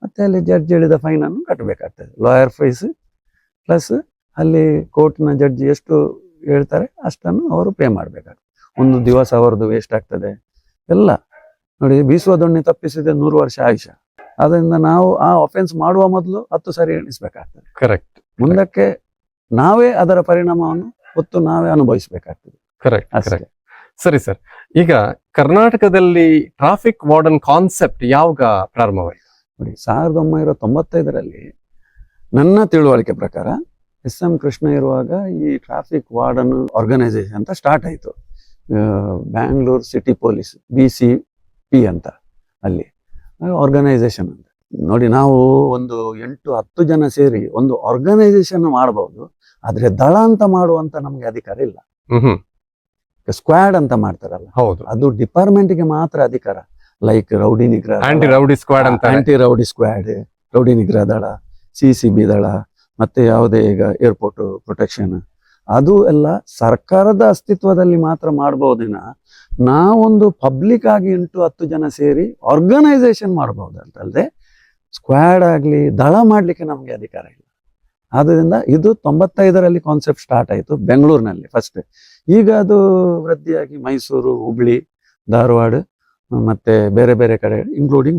ಮತ್ತೆ ಅಲ್ಲಿ ಜಡ್ಜ್ ಹೇಳಿದ ಫೈನ್ ಅನ್ನು ಕಟ್ಟಬೇಕಾಗ್ತದೆ. ಲಾಯರ್ ಫೀಸ್ ಪ್ಲಸ್ ಅಲ್ಲಿ ಕೋರ್ಟ್ನ ಜಡ್ಜ್ ಎಷ್ಟು ಹೇಳ್ತಾರೆ ಅಷ್ಟನ್ನು ಅವರು ಪೇ ಮಾಡಬೇಕಾಗ್ತದೆ. ಒಂದು ದಿವಸ ಅವರದ್ದು ವೇಸ್ಟ್ ಆಗ್ತದೆ ಎಲ್ಲ. ನೋಡಿ, ಬೀಸುವ ದೊಣ್ಣೆ ತಪ್ಪಿಸಿದ 100 ವರ್ಷ ಆಯುಷ್ಯ. ಅದರಿಂದ ನಾವು ಆ ಅಫೆನ್ಸ್ ಮಾಡುವ ಮೊದಲು 10 ಸಾರಿ ಎಣಿಸ್ಬೇಕಾಗ್ತದೆ. ಕರೆಕ್ಟ್, ಮುಂದಕ್ಕೆ ನಾವೇ ಅದರ ಪರಿಣಾಮವನ್ನು ಹೊತ್ತು ನಾವೇ ಅನುಭವಿಸಬೇಕಾಗ್ತದೆ. ಕರೆಕ್ಟ್, ಅಷ್ಟೇ. ಕರೆಕ್ಟ್. ಸರಿ ಸರ್, ಈಗ ಕರ್ನಾಟಕದಲ್ಲಿ ಟ್ರಾಫಿಕ್ ವಾರ್ಡನ್ ಕಾನ್ಸೆಪ್ಟ್ ಯಾವಾಗ ಪ್ರಾರಂಭವಾಯಿತು? ನೋಡಿ, 1995ರಲ್ಲಿ ನನ್ನ ತಿಳುವಳಿಕೆ ಪ್ರಕಾರ SM ಕೃಷ್ಣ ಇರುವಾಗ ಈ ಟ್ರಾಫಿಕ್ ವಾರ್ಡನ್ ಆರ್ಗನೈಸೇಷನ್ ಅಂತ ಸ್ಟಾರ್ಟ್ ಆಯಿತು. ಬ್ಯಾಂಗ್ಳೂರ್ ಸಿಟಿ ಪೊಲೀಸ್ BCP ಅಂತ ಅಲ್ಲಿ ಆರ್ಗನೈಸೇಷನ್ ಅಂತ. ನೋಡಿ, ನಾವು ಒಂದು 8-10 ಜನ ಸೇರಿ ಒಂದು ಆರ್ಗನೈಸೇಷನ್ ಮಾಡಬಹುದು. ಆದ್ರೆ ದಳ ಅಂತ ಮಾಡುವಂತ ನಮ್ಗೆ ಅಧಿಕಾರ ಇಲ್ಲ. ಸ್ಕ್ವಾಡ್ ಅಂತ ಮಾಡ್ತಾರಲ್ಲ, ಹೌದು, ಅದು ಡಿಪಾರ್ಟ್ಮೆಂಟ್ಗೆ ಮಾತ್ರ ಅಧಿಕಾರ. ಲೈಕ್ ರೌಡಿ ನಿಗ್ರಹ, ಆಂಟಿ ರೌಡಿ ಸ್ಕ್ವಾಡ್ ಅಂತ. ಆಂಟಿ ರೌಡಿ ಸ್ಕ್ವಾಡ್, ರೌಡಿ ನಿಗ್ರಹ ದಳ, CCB ದಳ, ಮತ್ತೆ ಯಾವುದೇ ಈಗ ಏರ್ಪೋರ್ಟ್ ಪ್ರೊಟೆಕ್ಷನ್, ಅದು ಎಲ್ಲ ಸರ್ಕಾರದ ಅಸ್ತಿತ್ವದಲ್ಲಿ ಮಾತ್ರ ಮಾಡಬಹುದಿನ ನಾವೊಂದು ಪಬ್ಲಿಕ್ ಆಗಿ 8-10 ಜನ ಸೇರಿ ಆರ್ಗನೈಸೇಷನ್ ಮಾಡಬಹುದಂತಲ್ಲದೆ ಸ್ಕ್ವಾಡ್ ಆಗ್ಲಿ ದಳ ಮಾಡ್ಲಿಕ್ಕೆ ನಮ್ಗೆ ಅಧಿಕಾರ ಇಲ್ಲ. ಆದ್ದರಿಂದ ಇದು 95ರಲ್ಲಿ ಕಾನ್ಸೆಪ್ಟ್ ಸ್ಟಾರ್ಟ್ ಆಯಿತು ಬೆಂಗಳೂರಿನಲ್ಲಿ ಫಸ್ಟ್. ಈಗ ಅದು ವೃದ್ಧಿಯಾಗಿ ಮೈಸೂರು, ಹುಬ್ಳಿ, ಧಾರವಾಡ ಮತ್ತೆ ಬೇರೆ ಬೇರೆ ಕಡೆ ಇನ್ಕ್ಲೂಡಿಂಗ್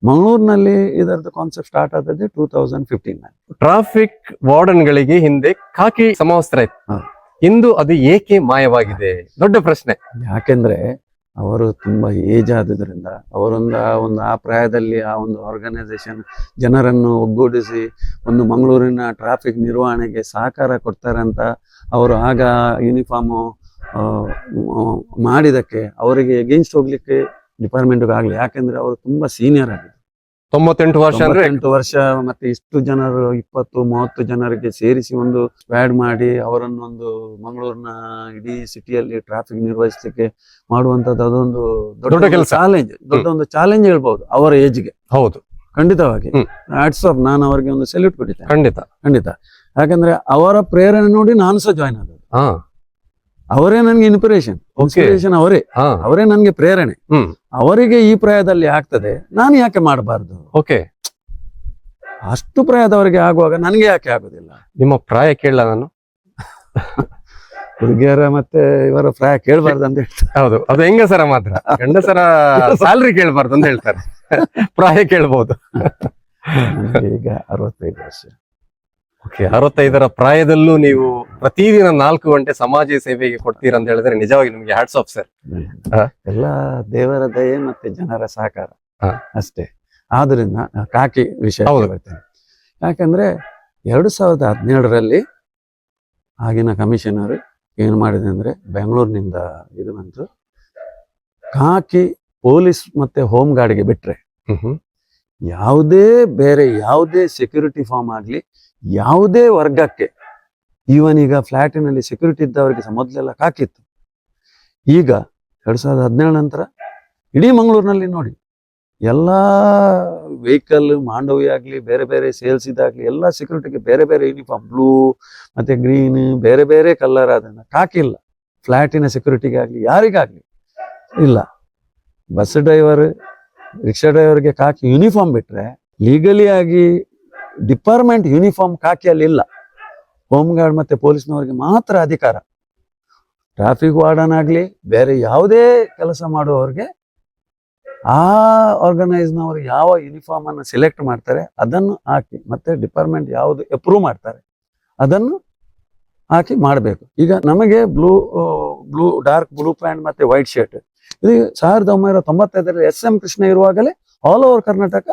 ಮಂಗಳೂರಿನಲ್ಲಿ ಇದರದ್ದು ಕಾನ್ಸೆಪ್ಟ್ ಸ್ಟಾರ್ಟ್ ಆದದ್ದು 2015. ಟ್ರಾಫಿಕ್ ವಾರ್ಡನ್ಗಳಿಗೆ ಹಿಂದೆ ಖಾಕಿ ಸಮವಸ್ತ್ರ ಇತ್ತು. ಹಾ. ಇಂದು ಅದು ಏಕೆ ಮಾಯವಾಗಿದೆ? ದೊಡ್ಡ ಪ್ರಶ್ನೆ. ಯಾಕೆಂದ್ರೆ ಅವರು ತುಂಬಾ ಏಜ್ ಆದುದರಿಂದ ಅವರೊಂದು ಆ ಪ್ರಾಯದಲ್ಲಿ ಆ ಒಂದು ಆರ್ಗನೈಸೇಷನ್ ಜನರನ್ನು ಒಗ್ಗೂಡಿಸಿ ಒಂದು ಮಂಗಳೂರಿನ ಟ್ರಾಫಿಕ್ ನಿರ್ವಹಣೆಗೆ ಸಹಕಾರ ಕೊಡ್ತಾರೆ ಅಂತ ಅವರು ಆಗ ಯೂನಿಫಾರ್ಮ್ ಮಾಡಿದಕ್ಕೆ ಅವರಿಗೆ ಎಗೇನ್ಸ್ಟ್ ಹೋಗ್ಲಿಕ್ಕೆ ಡಿಪಾರ್ಟ್ಮೆಂಟ್ಗೆ ಆಗ್ಲಿ. ಯಾಕೆಂದ್ರೆ ಅವರು ತುಂಬಾ ಸೀನಿಯರ್ ಆಗಿದ್ರು. 98 ವರ್ಷ ಅಂದ್ರೆ 98 ವರ್ಷ ಮತ್ತೆ ಇಷ್ಟು ಜನರು 20-30 ಜನರಿಗೆ ಸೇರಿಸಿ ಒಂದು ಸ್ಕ್ವಾಡ್ ಮಾಡಿ ಅವರನ್ನೊಂದು ಮಂಗಳೂರಿನ ಇಡೀ ಸಿಟಿಯಲ್ಲಿ ಟ್ರಾಫಿಕ್ ನಿರ್ವಹಿಸಲಿಕ್ಕೆ ಮಾಡುವಂತದ್ದು ಅದೊಂದು ದೊಡ್ಡ ಕೆಲಸ. ಚಾಲೆಂಜ್, ದೊಡ್ಡ ಒಂದು ಚಾಲೆಂಜ್ ಹೇಳ್ಬಹುದು ಅವರ ಏಜ್ಗೆ. ಹೌದು, ಖಂಡಿತವಾಗಿ ಹ್ಯಾಟ್ಸ್ ಆಫ್, ನಾನು ಅವರಿಗೆ ಒಂದು ಸೆಲ್ಯೂಟ್ ಕೊಟ್ಟಿದ್ದೇನೆ. ಖಂಡಿತ. ಯಾಕಂದ್ರೆ ಅವರ ಪ್ರೇರಣೆ ನೋಡಿ ನಾನು ಸಹ ಜಾಯ್ನ್ ಆದದ್ದು. ಹಾ, ಅವರೇ ನನ್ಗೆ ಇನ್ಸ್ಪಿರೇಷನ್ ಅವರೇ ನನ್ಗೆ ಪ್ರೇರಣೆ. ಅವರಿಗೆ ಈ ಪ್ರಾಯದಲ್ಲಿ ಆಗ್ತದೆ, ನಾನು ಯಾಕೆ ಮಾಡಬಾರ್ದು? ಓಕೆ, ಅಷ್ಟು ಪ್ರಾಯದವರಿಗೆ ಆಗುವಾಗ ನನಗೆ ಯಾಕೆ ಆಗುದಿಲ್ಲ? ನಿಮ್ಮ ಪ್ರಾಯ ಕೇಳಲ್ಲ ನಾನು. ಹುಡುಗಿಯರ ಮತ್ತೆ ಇವರ ಪ್ರಾಯ ಕೇಳಬಾರ್ದು ಅಂತ ಹೇಳ್ತಾರೆ. ಹೌದು, ಅದು ಹೆಂಗಸರ ಮಾತ್ರ, ಗಂಡಸರ ಸ್ಯಾಲ್ರಿ ಕೇಳಬಾರ್ದು ಅಂತ ಹೇಳ್ತಾರೆ. ಪ್ರಾಯ ಕೇಳ್ಬಹುದು. ನನಗೆ ಈಗ 65 ವರ್ಷ. ಓಕೆ, 65ರ ಪ್ರಾಯದಲ್ಲೂ ನೀವು ಪ್ರತಿದಿನ 4 ಗಂಟೆ ಸಮಾಜ ಸೇವೆಗೆ ಕೊಡ್ತೀರಾ ಅಂತ ಹೇಳಿದ್ರೆ ನಿಜವಾಗಿ ನಿಮ್ಗೆ ಹ್ಯಾಟ್ಸ್ ಆಫ್ ಸರ್. ಎಲ್ಲ ದೇವರ ದಯೆ ಮತ್ತೆ ಜನರ ಸಹಕಾರ ಹಾ. ಅಷ್ಟೇ. ಆದ್ರಿಂದ ಕಾಕಿ ವಿಷಯ ಹೌದು. ಬರ್ತೇನೆ. ಯಾಕಂದ್ರೆ 2017ರಲ್ಲಿ ಆಗಿನ ಕಮಿಷನರ್ ಏನ್ ಮಾಡಿದೆ ಅಂದ್ರೆ ಬೆಂಗಳೂರಿನಿಂದ ಇದು ಬಂತು, ಕಾಕಿ ಪೊಲೀಸ್ ಮತ್ತೆ ಹೋಮ್ ಗಾರ್ಡ್ಗೆ ಬಿಟ್ರೆ ಯಾವುದೇ ಬೇರೆ ಯಾವುದೇ ಸೆಕ್ಯೂರಿಟಿ ಫಾರ್ಮ್ ಆಗ್ಲಿ ಯಾವುದೇ ವರ್ಗಕ್ಕೆ, ಈವನ್ ಈಗ ಫ್ಲಾಟಿನಲ್ಲಿ ಸೆಕ್ಯೂರಿಟಿ ಇದ್ದವರಿಗೆ ಸಹ ಮೊದಲೆಲ್ಲ ಕಾಕಿತ್ತು. ಈಗ 2017 ನಂತರ ಇಡೀ ಮಂಗಳೂರಿನಲ್ಲಿ ನೋಡಿ ಎಲ್ಲ ವೆಹಿಕಲ್ ಮಾಂಡವಿ ಆಗ್ಲಿ ಬೇರೆ ಬೇರೆ ಸೇಲ್ಸ್ ಇದಾಗ್ಲಿ ಎಲ್ಲ ಸೆಕ್ಯೂರಿಟಿಗೆ ಬೇರೆ ಬೇರೆ ಯೂನಿಫಾರ್ಮ್, ಬ್ಲೂ ಮತ್ತೆ ಗ್ರೀನ್ ಬೇರೆ ಬೇರೆ ಕಲರ್ ಅದನ್ನ ಕಾಕಿಲ್ಲ. ಫ್ಲಾಟಿನ ಸೆಕ್ಯೂರಿಟಿಗೆ ಆಗ್ಲಿ ಯಾರಿಗಾಗ್ಲಿ ಇಲ್ಲ. ಬಸ್ ಡ್ರೈವರ್ ರಿಕ್ಷಾ ಡ್ರೈವರ್ಗೆ ಕಾಕಿ ಯೂನಿಫಾರ್ಮ್ ಬಿಟ್ರೆ ಲೀಗಲಿ ಆಗಿ ಡಿಪಾರ್ಟ್ಮೆಂಟ್ ಯೂನಿಫಾರ್ಮ್ ಕಾಕಿಯಲ್ಲಿ ಇಲ್ಲ. ಹೋಮ್ ಗಾರ್ಡ್ ಮತ್ತೆ ಪೊಲೀಸ್ನವರಿಗೆ ಮಾತ್ರ ಅಧಿಕಾರ. ಟ್ರಾಫಿಕ್ ವಾರ್ಡನ್ ಆಗ್ಲಿ ಬೇರೆ ಯಾವುದೇ ಕೆಲಸ ಮಾಡುವವರಿಗೆ ಆ ಆರ್ಗನೈಸ್ನವರು ಯಾವ ಯೂನಿಫಾರ್ಮ್ ಅನ್ನು ಸೆಲೆಕ್ಟ್ ಮಾಡ್ತಾರೆ ಅದನ್ನು ಹಾಕಿ, ಮತ್ತೆ ಡಿಪಾರ್ಟ್ಮೆಂಟ್ ಯಾವುದು ಅಪ್ರೂವ್ ಮಾಡ್ತಾರೆ ಅದನ್ನು ಹಾಕಿ ಮಾಡಬೇಕು. ಈಗ ನಮಗೆ ಬ್ಲೂ ಡಾರ್ಕ್ ಬ್ಲೂ ಪ್ಯಾಂಟ್ ಮತ್ತೆ ವೈಟ್ ಶರ್ಟ್ ಇದು 1995ರಲ್ಲಿ SM ಕೃಷ್ಣ ಇರುವಾಗಲೇ all over Karnataka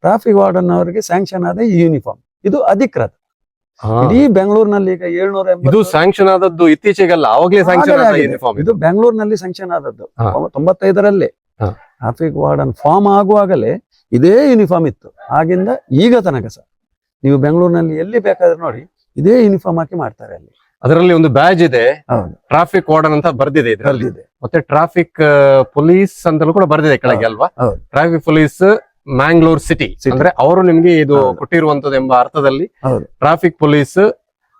traffic warden ಅವರಿಗೆ ಸ್ಯಾಂಕ್ಷನ್ ಆದ ಈ ಯೂನಿಫಾರ್ಮ್. ಇದು ಅಧಿಕೃತ. ಇಡೀ ಬೆಂಗಳೂರಿನಲ್ಲಿ ಈಗ 780 ಇದು ಸ್ಯಾಂಕ್ಷನ್ ಆದದ್ದು ಇತ್ತೀಚೆಗಲ್ಲ, ಅವಾಗಲೇ ಸ್ಯಾಂಕ್ಷನ್ ಆದ ಯೂನಿಫಾರ್ಮ್ ಇದು ಬೆಂಗಳೂರಿನಲ್ಲಿ ಸ್ಯಾಂಕ್ಷನ್ ಆದದ್ದು 95ರಲ್ಲಿ. ಹಾ. ಟ್ರಾಫಿಕ್ ವಾರ್ಡನ್ ಫಾರ್ಮ್ ಆಗುವಾಗಲೇ ಇದೇ ಯೂನಿಫಾರ್ಮ್ ಇತ್ತು. ಆಗಿಂದ ಈಗ ತನಕ ಸಹ ನೀವು ಬೆಂಗಳೂರಿನಲ್ಲಿ ಎಲ್ಲಿ ಬೇಕಾದ್ರೆ ನೋಡಿ ಇದೇ ಯೂನಿಫಾರ್ಮ್ ಹಾಕಿ ಮಾಡ್ತಾರೆ. ಅಲ್ಲಿ ಅದರಲ್ಲಿ ಒಂದು ಬ್ಯಾಜ್ ಇದೆ, ಹೌದು ಟ್ರಾಫಿಕ್ ವಾರ್ಡನ್ ಅಂತ ಬರ್ದಿದೆ ಇದರಲ್ಲಿ, ಬರ್ದಿದೆ. ಮತ್ತೆ ಟ್ರಾಫಿಕ್ ಪೊಲೀಸ್ ಅಂತಲೂ ಕೂಡ ಬರ್ದಿದೆ ಕೆಳಗೆ ಅಲ್ವಾ. ಹೌದು. ಟ್ರಾಫಿಕ್ ಪೊಲೀಸ್ ಮ್ಯಾಂಗ್ಳೂರ್ ಸಿಟಿ ಅಂದ್ರೆ ಅವರು ನಿಮ್ಗೆ ಇದು ಹೌದು. ಕೊಟ್ಟಿರುವಂತದ್ದು ಎಂಬ ಅರ್ಥದಲ್ಲಿ ಹೌದು. ಟ್ರಾಫಿಕ್ ಪೊಲೀಸ್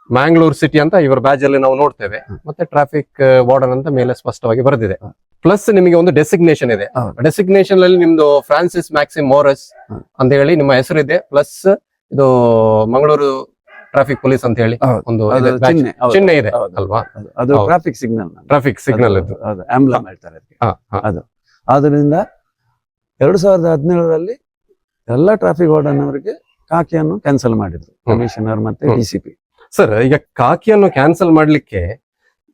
ಮ್ಯಾಂಗ್ಳೂರ್ ಸಿಟಿ ಅಂತ ಇವರ ಬ್ಯಾಜ್ ಅಲ್ಲಿ ನಾವು ನೋಡ್ತೇವೆ. ಮತ್ತೆ ಟ್ರಾಫಿಕ್ ವಾರ್ಡನ್ ಅಂತ ಮೇಲೆ ಸ್ಪಷ್ಟವಾಗಿ ಬರೆದಿದೆ. ಪ್ಲಸ್ ನಿಮಗೆ ಒಂದು ಡೆಸಿಗ್ನೇಷನ್ ಇದೆ. ಹೌದು. ಡೆಸಿಗ್ನೇಷನ್ ಅಲ್ಲಿ ನಿಮ್ದು ಫ್ರಾನ್ಸಿಸ್ ಮ್ಯಾಕ್ಸಿಮ್ ಮೋರಸ್ ಅಂತ ಹೇಳಿ ನಿಮ್ಮ ಹೆಸರು ಇದೆ. ಪ್ಲಸ್ ಇದು ಮಂಗಳೂರು ಟ್ರಾಫಿಕ್ ಪೊಲೀಸ್ ಅಂತ ಹೇಳಿ ಹೌದು. ಒಂದು ಅದು ಇದೆ, badge. ಚಿಹ್ನೆ, ಹೌದು. ಚಿಹ್ನೆ ಇದೆ ಹೌದು. ಅಲ್ವಾ. ಅದು ಹೌದು. Traffic signal. ಟ್ರಾಫಿಕ್ ಸಿಗ್ನಲ್ ಇದು. ಅದು ಆಂಬ್ಲಮ್ ಹೇಳ್ತಾರೆ ಅದಕ್ಕೆ. ಆದ್ರಿಂದ 2017ರಲ್ಲಿ ಎಲ್ಲ ಟ್ರಾಫಿಕ್ ವಾರ್ಡನ್ ಅವರಿಗೆ ಕಾಕಿಯನ್ನು ಕ್ಯಾನ್ಸಲ್ ಮಾಡಿದ್ರು ಕಮಿಷನರ್ ಮತ್ತೆ DCP. ಸರ್, ಈಗ ಕಾಕಿಯನ್ನು ಕ್ಯಾನ್ಸಲ್ ಮಾಡ್ಲಿಕ್ಕೆ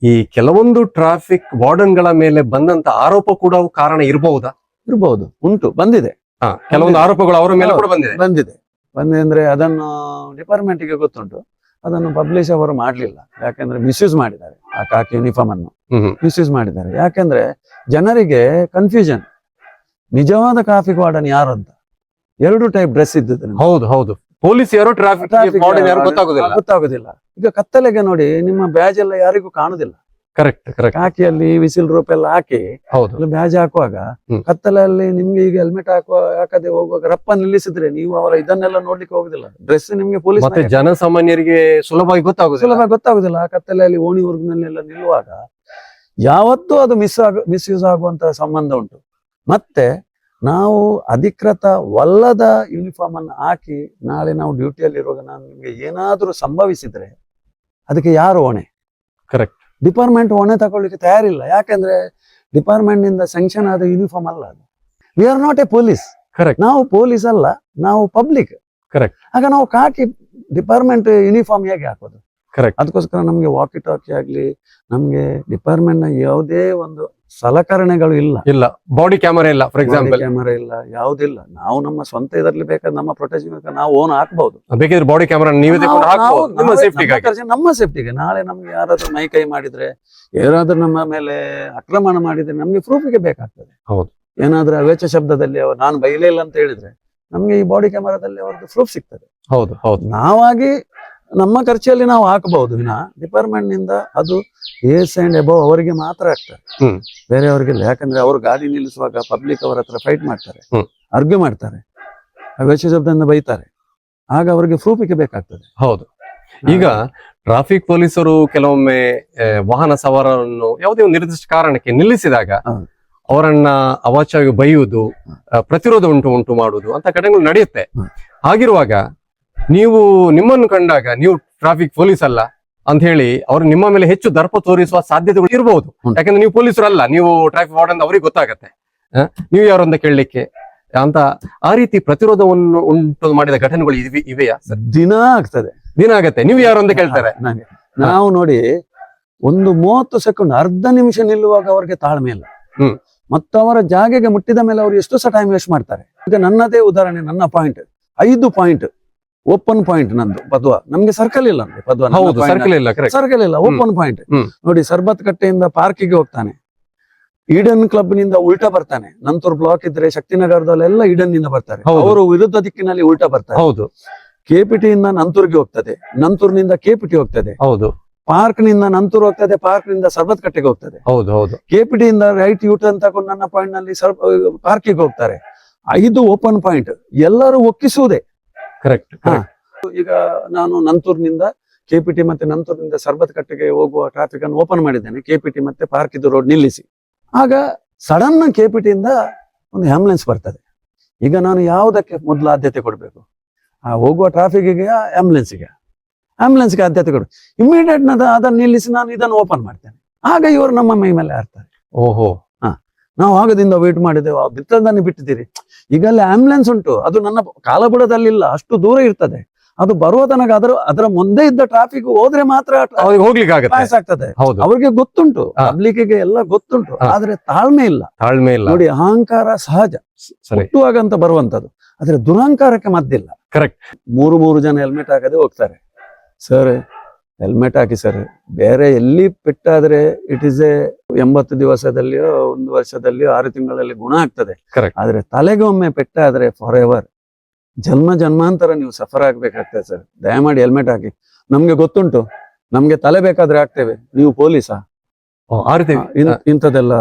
ಈ ಕೆಲವೊಂದು ಟ್ರಾಫಿಕ್ ವಾರ್ಡನ್ ಗಳ ಮೇಲೆ ಬಂದಂತ ಆರೋಪ ಕೂಡ ಕಾರಣ ಇರಬಹುದಾ? ಇರಬಹುದು, ಉಂಟು, ಬಂದಿದೆ. ಕೆಲವೊಂದು ಆರೋಪಗಳು ಅವರ ಮೇಲೆ ಕೂಡ ಬಂದಿದೆ. ಬಂದಿದೆ ಅಂದ್ರೆ ಅದನ್ನು ಡಿಪಾರ್ಟ್ಮೆಂಟ್ ಗೆ ಗೊತ್ತುಂಟು. ಅದನ್ನು ಪಬ್ಲಿಷ್ ಅವರು ಮಾಡ್ಲಿಲ್ಲ. ಯಾಕಂದ್ರೆ ಮಿಸ್ಯೂಸ್ ಮಾಡಿದ್ದಾರೆ ಆ ಕಾಕಿ ಯೂನಿಫಾರ್ಮ್ ಅನ್ನು. ಮಿಸ್ಯೂಸ್ ಮಾಡಿದ್ದಾರೆ. ಯಾಕಂದ್ರೆ ಜನರಿಗೆ ಕನ್ಫ್ಯೂಷನ್, ನಿಜವಾದ ಟ್ರಾಫಿಕ್ ವಾರ್ಡನ್ ಯಾರು ಅಂತ. 2 ಟೈಪ್ ಡ್ರೆಸ್ ಇದ್ದದ್ದು. ಹೌದು ಹೌದು, ಪೊಲೀಸ್ ಯಾರು ಟ್ರಾಫಿಕ್ ವಾರ್ಡನ್ ಯಾರು ಗೊತ್ತಾಗುದಿಲ್ಲ. ಈಗ ಕತ್ತಲೆಗೆ ನೋಡಿ ನಿಮ್ಮ ಬ್ಯಾಜ್ ಎಲ್ಲ ಯಾರಿಗೂ ಕಾಣುದಿಲ್ಲ. Correct correct. ಕಾಕಿಯಲ್ಲಿ ವಿಸಿಲ್ ರೂಪ್ ಎಲ್ಲ ಹಾಕಿ ಹೌದು ಬ್ಯಾಜ್ ಹಾಕುವಾಗ ಕತ್ತಲಲ್ಲಿ ನಿಮ್ಗೆ ಈಗ ಹೆಲ್ಮೆಟ್ ಹಾಕದೆ ಹೋಗುವಾಗ ರಪ್ಪ ನಿಲ್ಲಿಸಿದ್ರೆ ನೀವು ಅವರ ಇದನ್ನೆಲ್ಲ ನೋಡ್ಲಿಕ್ಕೆ ಹೋಗುದಿಲ್ಲ. ಡ್ರೆಸ್ ನಿಮ್ಗೆ ಪೊಲೀಸ್ ಮತ್ತೆ ಜನಸಾಮಾನ್ಯರಿಗೆ ಸುಲಭವಾಗಿ ಗೊತ್ತಾಗುದಿಲ್ಲ. ಆ ಕತ್ತಲೆಯಲ್ಲಿ ಓಣಿ ಊರಿನಲ್ಲೆಲ್ಲ ನಿಲ್ಲುವಾಗ ಯಾವತ್ತೂ ಅದು ಮಿಸ್ಯೂಸ್ ಆಗುವಂತ ಸಂಬಂಧ ಉಂಟು. ಮತ್ತೆ ನಾವು ಅಧಿಕೃತವಲ್ಲದ ಯೂನಿಫಾರ್ಮ್ ಅನ್ನು ಹಾಕಿ ನಾಳೆ ನಾವು ಡ್ಯೂಟಿಯಲ್ಲಿ ಇರುವಾಗ ನಿಮ್ಗೆ ಏನಾದ್ರೂ ಸಂಭವಿಸಿದ್ರೆ ಅದಕ್ಕೆ ಯಾರು ಹೊಣೆ? ಕರೆಕ್ಟ್. ಡಿಪಾರ್ಟ್ಮೆಂಟ್ ಹೊಣೆ ತಗೊಳ್ಳಿಕ್ಕೆ ತಯಾರಿಲ್ಲ. ಯಾಕಂದ್ರೆ ಡಿಪಾರ್ಟ್ಮೆಂಟ್ ನಿಂದ ಸ್ಯಾಂಕ್ಷನ್ ಆದ ಯೂನಿಫಾರ್ಮ್ ಅಲ್ಲ ಅದು. We are not A police. Correct. ನಾವು ಪೊಲೀಸ್ ಅಲ್ಲ, ನಾವು ಪಬ್ಲಿಕ್. ಕರೆಕ್ಟ್. ಆಗ ನಾವು ಕಾಕಿ ಡಿಪಾರ್ಟ್ಮೆಂಟ್ ಯೂನಿಫಾರ್ಮ್ ಹೇಗೆ ಹಾಕೋದು? ಕರೆಕ್ಟ್. ಅದಕ್ಕೋಸ್ಕರ ನಮ್ಗೆ ವಾಕಿ ಟಾಕಿ ಆಗ್ಲಿ, ನಮ್ಗೆ ಡಿಪಾರ್ಟ್ಮೆಂಟ್ ನ ಯಾವುದೇ ಒಂದು ಸಲಕರಣೆಗಳು ಇಲ್ಲ. ಬಾಡಿ ಕ್ಯಾಮರಾ ಇಲ್ಲ, ಫಾರ್ ಎಕ್ಸಾಂಪಲ್. ಕ್ಯಾಮರಾ ಇಲ್ಲ, ಯಾವುದಿಲ್ಲ. ನಾವು ನಮ್ಮ ಸ್ವಂತ ಇದರಲ್ಲಿ ಬೇಕಾದ್ರೆ ನಮ್ಮ ಪ್ರೊಟೆಕ್ಷನ್ ನಾವು ಓನ್ ಹಾಕ್ಬಹುದು. ಬೇಕಿದ್ರೆ ಬಾಡಿ ಕ್ಯಾಮರಾ ನೀವೇ ತಗೊಂಡು ಹಾಕ್ಬಹುದು, ನಿಮ್ಮ ಸೇಫ್ಟಿಗಾಗಿ. ನಮ್ಮ ಸೇಫ್ಟಿಗೆ. ನಾಳೆ ನಮ್ಗೆ ಯಾರಾದ್ರೂ ಮೈ ಕೈ ಮಾಡಿದ್ರೆ, ಯಾರಾದ್ರೂ ನಮ್ಮ ಮೇಲೆ ಆಕ್ರಮಣ ಮಾಡಿದ್ರೆ ನಮ್ಗೆ ಪ್ರೂಫಿಗೆ ಬೇಕಾಗ್ತದೆ. ಹೌದು. ಏನಾದ್ರೂ ಅವೇಚ ಶಬ್ದದಲ್ಲಿ ನಾನು ಬೈಲೇ ಇಲ್ಲ ಅಂತ ಹೇಳಿದ್ರೆ ನಮ್ಗೆ ಈ ಬಾಡಿ ಕ್ಯಾಮರಾದಲ್ಲಿ ಅವ್ರದ್ದು ಪ್ರೂಫ್ ಸಿಗ್ತದೆ. ಹೌದು ಹೌದು. ನಾವಾಗಿ ನಮ್ಮ ಖರ್ಚಲ್ಲಿ ನಾವು ಹಾಕಬಹುದು ವಿನ ಡಿಪಾರ್ಟ್ಮೆಂಟ್ ನಿಂದ ಅದು ಏಸ್ ಅಂಡ್ ಎಬವ್ ಅವರಿಗೆ ಮಾತ್ರ ಆಗ್ತದೆ, ಬೇರೆಯವರಿಗಿಲ್ಲ. ಯಾಕಂದ್ರೆ ಅವರು ಗಾಡಿ ನಿಲ್ಲಿಸುವಾಗ ಪಬ್ಲಿಕ್ ಅವರ ಹತ್ರ ಫೈಟ್ ಮಾಡ್ತಾರೆ, ಅರ್ಗ್ಯೂ ಮಾಡ್ತಾರೆ, ಅವೇಚ ಶಬ್ದದಿಂದ ಬೈತಾರೆ. ಆಗ ಅವರಿಗೆ ಪ್ರೂಫಿಗೆ ಬೇಕಾಗ್ತದೆ. ಹೌದು. ಈಗ ಟ್ರಾಫಿಕ್ ಪೊಲೀಸರು ಕೆಲವೊಮ್ಮೆ ವಾಹನ ಸವಾರರನ್ನು ಯಾವುದೇ ಒಂದು ನಿರ್ದಿಷ್ಟ ಕಾರಣಕ್ಕೆ ನಿಲ್ಲಿಸಿದಾಗ ಅವರನ್ನ ಅವಾಚ್ಯವಾಗಿ ಬೈಯುವುದು, ಪ್ರತಿರೋಧ ಉಂಟು ಮಾಡುವುದು ಅಂತ ಘಟನೆಗಳು ನಡೆಯುತ್ತೆ. ಹಾಗಿರುವಾಗ ನೀವು ನಿಮ್ಮನ್ನು ಕಂಡಾಗ ನೀವು ಟ್ರಾಫಿಕ್ ಪೊಲೀಸ್ ಅಲ್ಲ ಅಂತ ಹೇಳಿ ಅವರು ನಿಮ್ಮ ಮೇಲೆ ಹೆಚ್ಚು ದರ್ಪ ತೋರಿಸುವ ಸಾಧ್ಯತೆಗಳು ಇರಬಹುದು. ಯಾಕಂದ್ರೆ ನೀವು ಪೊಲೀಸರು ಅಲ್ಲ, ನೀವು ಟ್ರಾಫಿಕ್ ವಾರ್ಡನ್ ಅವ್ರಿಗೆ ಗೊತ್ತಾಗತ್ತೆ ನೀವು ಯಾರು ಅಂತ ಕೇಳಲಿಕ್ಕೆ ಅಂತ. ಆ ರೀತಿ ಪ್ರತಿರೋಧವನ್ನು ಉಂಟು ಮಾಡಿದ ಘಟನೆಗಳು ಇವೆಯಾ ಸರ್? ದಿನ ಆಗ್ತದೆ. ದಿನ ಆಗತ್ತೆ. ನೀವು ಯಾರು ಅಂತ ಕೇಳ್ತಾರೆ. ನನಗೆ ನಾವು ನೋಡಿ ಒಂದು 30 ಸೆಕೆಂಡ್ ಅರ್ಧ ನಿಮಿಷ ನಿಲ್ಲುವಾಗ ಅವ್ರಿಗೆ ತಾಳ್ಮೆ ಇಲ್ಲ. ಹ್ಮ್. ಮತ್ತು ಅವರ ಜಾಗೆಗೆ ಮುಟ್ಟಿದ ಮೇಲೆ ಅವ್ರು ಎಷ್ಟು ಸಹ ಟೈಮ್ ವೇಸ್ಟ್ ಮಾಡ್ತಾರೆ. ಈಗ ನನ್ನದೇ ಉದಾಹರಣೆ, ನನ್ನ ಪಾಯಿಂಟ್ 5 ಪಾಯಿಂಟ್ ಓಪನ್ ಪಾಯಿಂಟ್ ನಂದು ಪದ್ವ. ನಮ್ಗೆ ಸರ್ಕಲ್ ಇಲ್ಲ ಅಂದ್ರೆ ಪದ್ವ, ಹೌದು, ಸರ್ಕಲ್ ಇಲ್ಲ, correct. ಸರ್ಕಲ್ ಇಲ್ಲ, ಓಪನ್ ಪಾಯಿಂಟ್. ಹ್ಮ್. ನೋಡಿ, ಸರ್ಬತ್ ಕಟ್ಟೆಯಿಂದ ಪಾರ್ಕಿಗೆ ಹೋಗ್ತಾನೆ, ಈಡನ್ ಕ್ಲಬ್ ನಿಂದ ಉಲ್ಟಾ ಬರ್ತಾನೆ. ನಂತೂರ್ ಬ್ಲಾಕ್ ಇದ್ರೆ ಶಕ್ತಿನಗರದಲ್ಲೆಲ್ಲ ಈಡನ್ ನಿಂದ ಬರ್ತಾರೆ, ಹೌದು. ಅವರು ವಿರುದ್ಧ ದಿಕ್ಕಿನಲ್ಲಿ ಉಲ್ಟಾ ಬರ್ತಾರೆ. ಹೌದು ಕೆಪಿಟಿ ಇಂದ ನಂತೂರ್ಗೆ ಹೋಗ್ತದೆ, ನಂತೂರ್ನಿಂದ ಕೆಪಿಟಿ ಹೋಗ್ತದೆ, ಹೌದು ಪಾರ್ಕ್ ನಿಂದ ನಂತೂರ್ ಹೋಗ್ತದೆ, ಪಾರ್ಕ್ ನಿಂದ ಸರ್ಬತ್ ಕಟ್ಟೆಗೆ ಹೋಗ್ತದೆ. ಹೌದು ಹೌದು ಕೆಪಿಟಿ ಇಂದ ರೈಟ್ ಯೂಟರ್ನ್ ತಗೊಂಡು ನನ್ನ ಪಾಯಿಂಟ್ ನಲ್ಲಿ ಪಾರ್ಕಿಗೆ ಹೋಗ್ತಾರೆ. 5 ಓಪನ್ ಪಾಯಿಂಟ್, ಎಲ್ಲರೂ ಒಕ್ಕಿಸುವುದೇ. ಕರೆಕ್ಟ್. ಈಗ ನಾನು ನಂತೂರ್ನಿಂದ ಕೆಪಿಟಿ ಮತ್ತೆ ನಂತೂರ್ನಿಂದ ಸರ್ಬತ್ ಕಟ್ಟೆಗೆ ಹೋಗುವ ಟ್ರಾಫಿಕ್ ಅನ್ನು ಓಪನ್ ಮಾಡಿದ್ದೇನೆ, ಕೆಪಿಟಿ ಮತ್ತೆ ಪಾರ್ಕ್ ಇದು ರೋಡ್ ನಿಲ್ಲಿಸಿ. ಆಗ ಸಡನ್ ಕೆಪಿಟಿಯಿಂದ ಒಂದು ಆಂಬುಲೆನ್ಸ್ ಬರ್ತದೆ. ಈಗ ನಾನು ಯಾವುದಕ್ಕೆ ಮೊದಲು ಆದ್ಯತೆ ಕೊಡಬೇಕು? ಆ ಹೋಗುವ ಟ್ರಾಫಿಕ್ಗೆ, ಆಂಬುಲೆನ್ಸ್ಗೆ ಆದ್ಯತೆ ಕೊಡು. ಇಮಿಡಿಯೇಟ್ ಅದನ್ನು ನಿಲ್ಲಿಸಿ ನಾನು ಇದನ್ನು ಓಪನ್ ಮಾಡ್ತೇನೆ. ಆಗ ಇವರು ನಮ್ಮ ಮೈ ಮೇಲೆ ಹಾರ್ತಾರೆ. ಓಹೋ. ನಾವು ಆಗದಿಂದ ವೇಟ್ ಮಾಡಿದೆವು, ಬಿತ್ತದನ್ನು ಬಿಟ್ಟಿದ್ದೀರಿ. ಈಗ ಅಲ್ಲಿ ಆಂಬುಲೆನ್ಸ್ ಉಂಟು, ಅದು ನನ್ನ ಕಾಲಬುಡದಲ್ಲಿಲ್ಲ, ಅಷ್ಟು ದೂರ ಇರ್ತದೆ. ಅದು ಬರುವ ತನಕ ಅದರ ಮುಂದೆ ಇದ್ದ ಟ್ರಾಫಿಕ್ ಹೋದ್ರೆ ಮಾತ್ರ ಹೋಗ್ಲಿಕ್ಕೆ ಪಾಸ್ ಆಗ್ತದೆ. ಹೌದು, ಅವ್ರಿಗೆ ಗೊತ್ತುಂಟು, ಪಬ್ಲಿಕ್ಗೆ ಎಲ್ಲ ಗೊತ್ತುಂಟು, ಆದ್ರೆ ತಾಳ್ಮೆ ಇಲ್ಲ. ನೋಡಿ, ಅಹಂಕಾರ ಸಹಜ, ಹುಟ್ಟುವಾಗಂತ ಬರುವಂತದ್ದು, ಆದ್ರೆ ದುರಹಂಕಾರಕ್ಕೆ ಮದ್ದಿಲ್ಲ. ಕರೆಕ್ಟ್. 3 ಜನ ಹೆಲ್ಮೆಟ್ ಹಾಕದೆ ಹೋಗ್ತಾರೆ. ಸರ್, ಹೆಲ್ಮೆಟ್ ಹಾಕಿ ಸರ್. ಬೇರೆ ಎಲ್ಲಿ ಪೆಟ್ಟಾದ್ರೆ ಇಟ್ ಇಸ್ 80 ದಿವಸದಲ್ಲಿಯೋ 1 ವರ್ಷದಲ್ಲಿಯೋ 6 ತಿಂಗಳಲ್ಲಿ ಗುಣ ಆಗ್ತದೆ. ಆದ್ರೆ ತಲೆಗೆ ಒಮ್ಮೆ ಪೆಟ್ಟಾದ್ರೆ ಫಾರ್ ಎವರ್, ಜನ್ಮಾಂತರ ನೀವು ಸಫರ್ ಆಗ್ಬೇಕಾಗ್ತದೆ. ಸರ್, ದಯಮಾಡಿ ಹೆಲ್ಮೆಟ್ ಹಾಕಿ. ನಮ್ಗೆ ಗೊತ್ತುಂಟು, ನಮ್ಗೆ ತಲೆ ಬೇಕಾದ್ರೆ ಹಾಕ್ತೇವೆ, ನೀವು ಪೊಲೀಸಾ? ಇಂಥದೆಲ್ಲ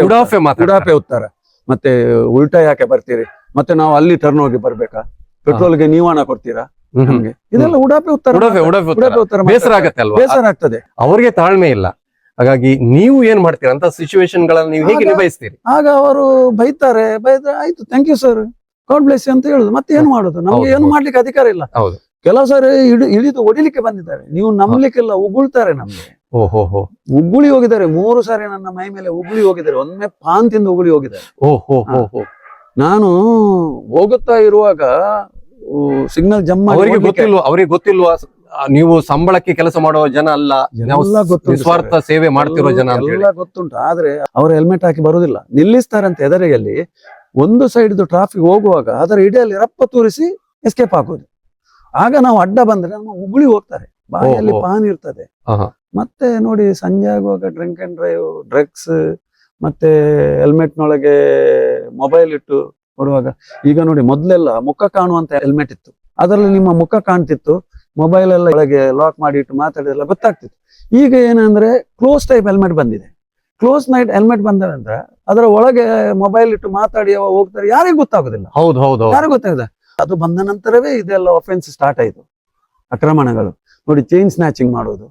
ಉಡಾಫೆ ಉತ್ತರ. ಮತ್ತೆ ಉಲ್ಟಾ ಯಾಕೆ ಬರ್ತೀರಿ? ಮತ್ತೆ ನಾವು ಅಲ್ಲಿ ಟರ್ನ್ ಹೋಗಿ ಬರ್ಬೇಕಾ? ಪೆಟ್ರೋಲ್ಗೆ ನೀವು ಹಣ ಕೊಡ್ತೀರಾ? ನಮ್ಗೆ ಇದೆಲ್ಲ ಉಡಾಫೆ ಉತ್ತರ. ಬೇಸರ ಆಗತ್ತೆ ಅಲ್ವಾ? ಬೇಸರ ಆಗ್ತದೆ. ಅವ್ರಿಗೆ ತಾಳ್ಮೆ ಇಲ್ಲ. ಹಾಗಾಗಿ ನೀವು ಏನ್ ಮಾಡ್ತೀರಾ ಅಂತ ಸಿಚುವೇಶನ್ ಗಳನ್ನ ನೀವು ಹೇಗೆ ನಿಭಾಯಿಸ್ತೀರಿ? ಆಗ ಅವರು ಬೈತಾರೆ, ಆಯ್ತು thank you sir, God bless ಅಂತ ಹೇಳುದು. ಮತ್ತೆ ಏನು ಮಾಡುದು? ನಮ್ಗೆ ಏನು ಮಾಡ್ಲಿಕ್ಕೆ ಅಧಿಕಾರ ಇಲ್ಲ. ಕೆಲವು ಸಾರಿ ಇಳಿದು ಹೊಡಿಲಿಕ್ಕೆ ಬಂದಿದ್ದಾರೆ, ನೀವು ನಂಬಲಿಕ್ಕಿಲ್ಲ, ಉಗುಳ್ತಾರೆ ನಮ್ಗೆ. ಓಹೋ. ಉಗುಳಿ ಹೋಗಿದ್ದಾರೆ 3 ಸಾರಿ ನನ್ನ ಮೈ ಮೇಲೆ ಉಗುಳಿ ಹೋಗಿದ್ದಾರೆ. ಒಮ್ಮೆ ಪಾನ್ ತಿಂದು ಉಗುಳಿ ಹೋಗಿದ್ದಾರೆ. ಓಹೋ. ನಾನು ಹೋಗುತ್ತಾ ಇರುವಾಗ ಸಿಗ್ನಲ್ ಜಮ್ಮ, ಅವ್ರಿಗೆ ಗೊತ್ತಿಲ್ವಾ ನೀವು ಸಂಬಳಕ್ಕೆ ಕೆಲಸ ಮಾಡುವ ಜನ ಅಲ್ಲ, ನಿಸ್ವಾರ್ಥ ಸೇವೆ ಮಾಡ್ತಿರೋ ಜನ ಎಲ್ಲ ಗೊತ್ತುಂಟು. ಆದ್ರೆ ಅವರು ಹೆಲ್ಮೆಟ್ ಹಾಕಿ ಬರುದಿಲ್ಲ, ನಿಲ್ಲಿಸ್ತಾರಂತೆ ಎದುರಿಗಲ್ಲಿ. ಒಂದು ಸೈಡ್ ಟ್ರಾಫಿಕ್ ಹೋಗುವಾಗ ಅದರ ಇಡೆಯಲ್ಲಿ ರಪ್ಪ ತೂರಿಸಿ ಎಸ್ಕೇಪ್ ಆಗೋದು. ಆಗ ನಾವು ಅಡ್ಡ ಬಂದ್ರೆ ನಮ್ಮ ಉಗುಳಿ ಹೋಗ್ತಾರೆ, ಬಾಯಲ್ಲಿ ಪಾನ್ ಇರ್ತದೆ. ಮತ್ತೆ ನೋಡಿ, ಸಂಜೆ ಆಗುವಾಗ ಡ್ರಿಂಕ್ ಅಂಡ್ ಡ್ರೈವ್, ಡ್ರಗ್ಸ್, ಮತ್ತೆ ಹೆಲ್ಮೆಟ್ ನೊಳಗೆ ಮೊಬೈಲ್ ಇಟ್ಟು ಕೊಡುವಾಗ. ಈಗ ನೋಡಿ, ಮೊದ್ಲೆಲ್ಲ ಮುಖ ಕಾಣುವಂತ ಹೆಲ್ಮೆಟ್ ಇತ್ತು, ಅದರಲ್ಲಿ ನಿಮ್ಮ ಮುಖ ಕಾಣ್ತಿತ್ತು, ಮೊಬೈಲ್ ಎಲ್ಲ ಒಳಗೆ ಲಾಕ್ ಮಾಡಿ ಇಟ್ಟು ಮಾತಾಡಿದೆಲ್ಲ ಗೊತ್ತಾಗ್ತಿತ್ತು. ಈಗ ಏನಂದ್ರೆ ಕ್ಲೋಸ್ ಟೈಪ್ ಹೆಲ್ಮೆಟ್ ಬಂದಿದೆ. ಕ್ಲೋಸ್ ನೈಟ್ ಹೆಲ್ಮೆಟ್ ಬಂದ ನಂತರ ಅದರ ಒಳಗೆ ಮೊಬೈಲ್ ಇಟ್ಟು ಮಾತಾಡಿ ಹೋಗ್ತಾರೆ, ಯಾರಿಗೂ ಗೊತ್ತಾಗುದಿಲ್ಲ. ಯಾರಿಗೂ ಗೊತ್ತಾಗುದಿಲ್ಲ. ಅದು ಬಂದ ನಂತರವೇ ಇದೆಲ್ಲ ಒಫೆನ್ಸ್ ಸ್ಟಾರ್ಟ್ ಆಯ್ತು, ಆಕ್ರಮಣಗಳು. ನೋಡಿ, ಚೈನ್ ಸ್ನ್ಯಾಚಿಂಗ್ ಮಾಡೋದು,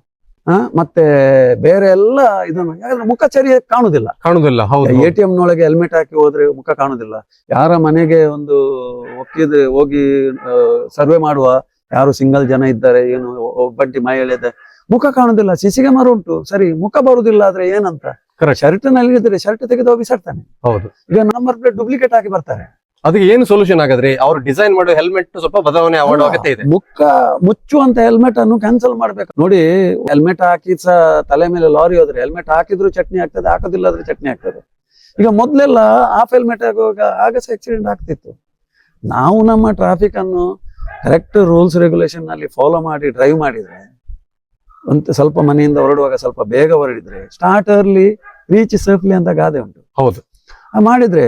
ಮತ್ತೆ ಬೇರೆ ಎಲ್ಲ ಇದನ್ನು ಮುಖ ಚರಿ ಕಾಣುದಿಲ್ಲ. ATM ನೊಳಗೆ ಹೆಲ್ಮೆಟ್ ಹಾಕಿ ಹೋದ್ರೆ ಮುಖ ಕಾಣುದಿಲ್ಲ. ಯಾರ ಮನೆಗೆ ಒಂದು ಹೋಗಿ ಸರ್ವೆ ಮಾಡುವ, ಯಾರು ಸಿಂಗಲ್ ಜನ ಇದ್ದಾರೆ, ಏನು ಒಬ್ಬಂಟಿ ಮಹಿಳೆ ಇದೆ, ಮುಖ ಕಾಣುದಿಲ್ಲ. ಸಿಸಿ ಕ್ಯಾಮರಾ ಉಂಟು, ಸರಿ, ಮುಖ ಬರುದಿಲ್ಲ. ಆದ್ರೆ ಏನಂತ, ಶರ್ಟ್ ನಲ್ಲಿ ಇದ್ರೆ ಶರ್ಟ್ ತೆಗೆದು ಬಿಸಾಡ್ತಾನೆ. ಈಗ ನಂಬರ್ ಪ್ಲೇಟ್ ಡೂಪ್ಲಿಕೇಟ್ ಹಾಕಿ ಬರ್ತಾರೆ. ಅದಕ್ಕೆ ಏನು ಸೊಲ್ಯೂಷನ್ ಆಗಾದ್ರೆ ಅವ್ರು ಡಿಸೈನ್ ಮಾಡೋ ಹೆಲ್ಮೆಟ್ ಸ್ವಲ್ಪ ಬದಲಾವಣೆ ಅಗತ್ಯ ಇದೆ. ಮುಖ ಮುಚ್ಚುವಂತ ಹೆಲ್ಮೆಟ್ ಅನ್ನು ಕ್ಯಾನ್ಸಲ್ ಮಾಡ್ಬೇಕು. ನೋಡಿ, ಹೆಲ್ಮೆಟ್ ಹಾಕಿ ತಲೆ ಮೇಲೆ ಲಾರಿ ಹೋದ್ರೆ ಹೆಲ್ಮೆಟ್ ಹಾಕಿದ್ರು ಚಟ್ನಿ ಆಗ್ತದೆ, ಹಾಕೋದಿಲ್ಲ ಆದ್ರೆ ಚಟ್ನಿ ಆಗ್ತದೆ. ಈಗ ಮೊದ್ಲೆಲ್ಲ ಹಾಫ್ ಹೆಲ್ಮೆಟ್ ಆಗುವಾಗ ಆಗ ಆಕ್ಸಿಡೆಂಟ್ ಆಗ್ತಿತ್ತು. ನಾವು ನಮ್ಮ ಟ್ರಾಫಿಕ್ ಅನ್ನು ಕರೆಕ್ಟ್ ರೂಲ್ಸ್ ರೆಗ್ಯುಲೇಷನ್ ನಲ್ಲಿ ಫಾಲೋ ಮಾಡಿ ಡ್ರೈವ್ ಮಾಡಿದ್ರೆ, ಅಂತ ಸ್ವಲ್ಪ ಮನೆಯಿಂದ ಹೊರಡುವಾಗ ಸ್ವಲ್ಪ ಬೇಗ ಹೊರಡಿದ್ರೆ, ಸ್ಟಾರ್ಟ್ ಅರ್ಲಿ ರೀಚ್ ಸೇಫ್ಲಿ ಅಂತ ಗಾದೆ ಉಂಟು. ಹೌದು, ಮಾಡಿದ್ರೆ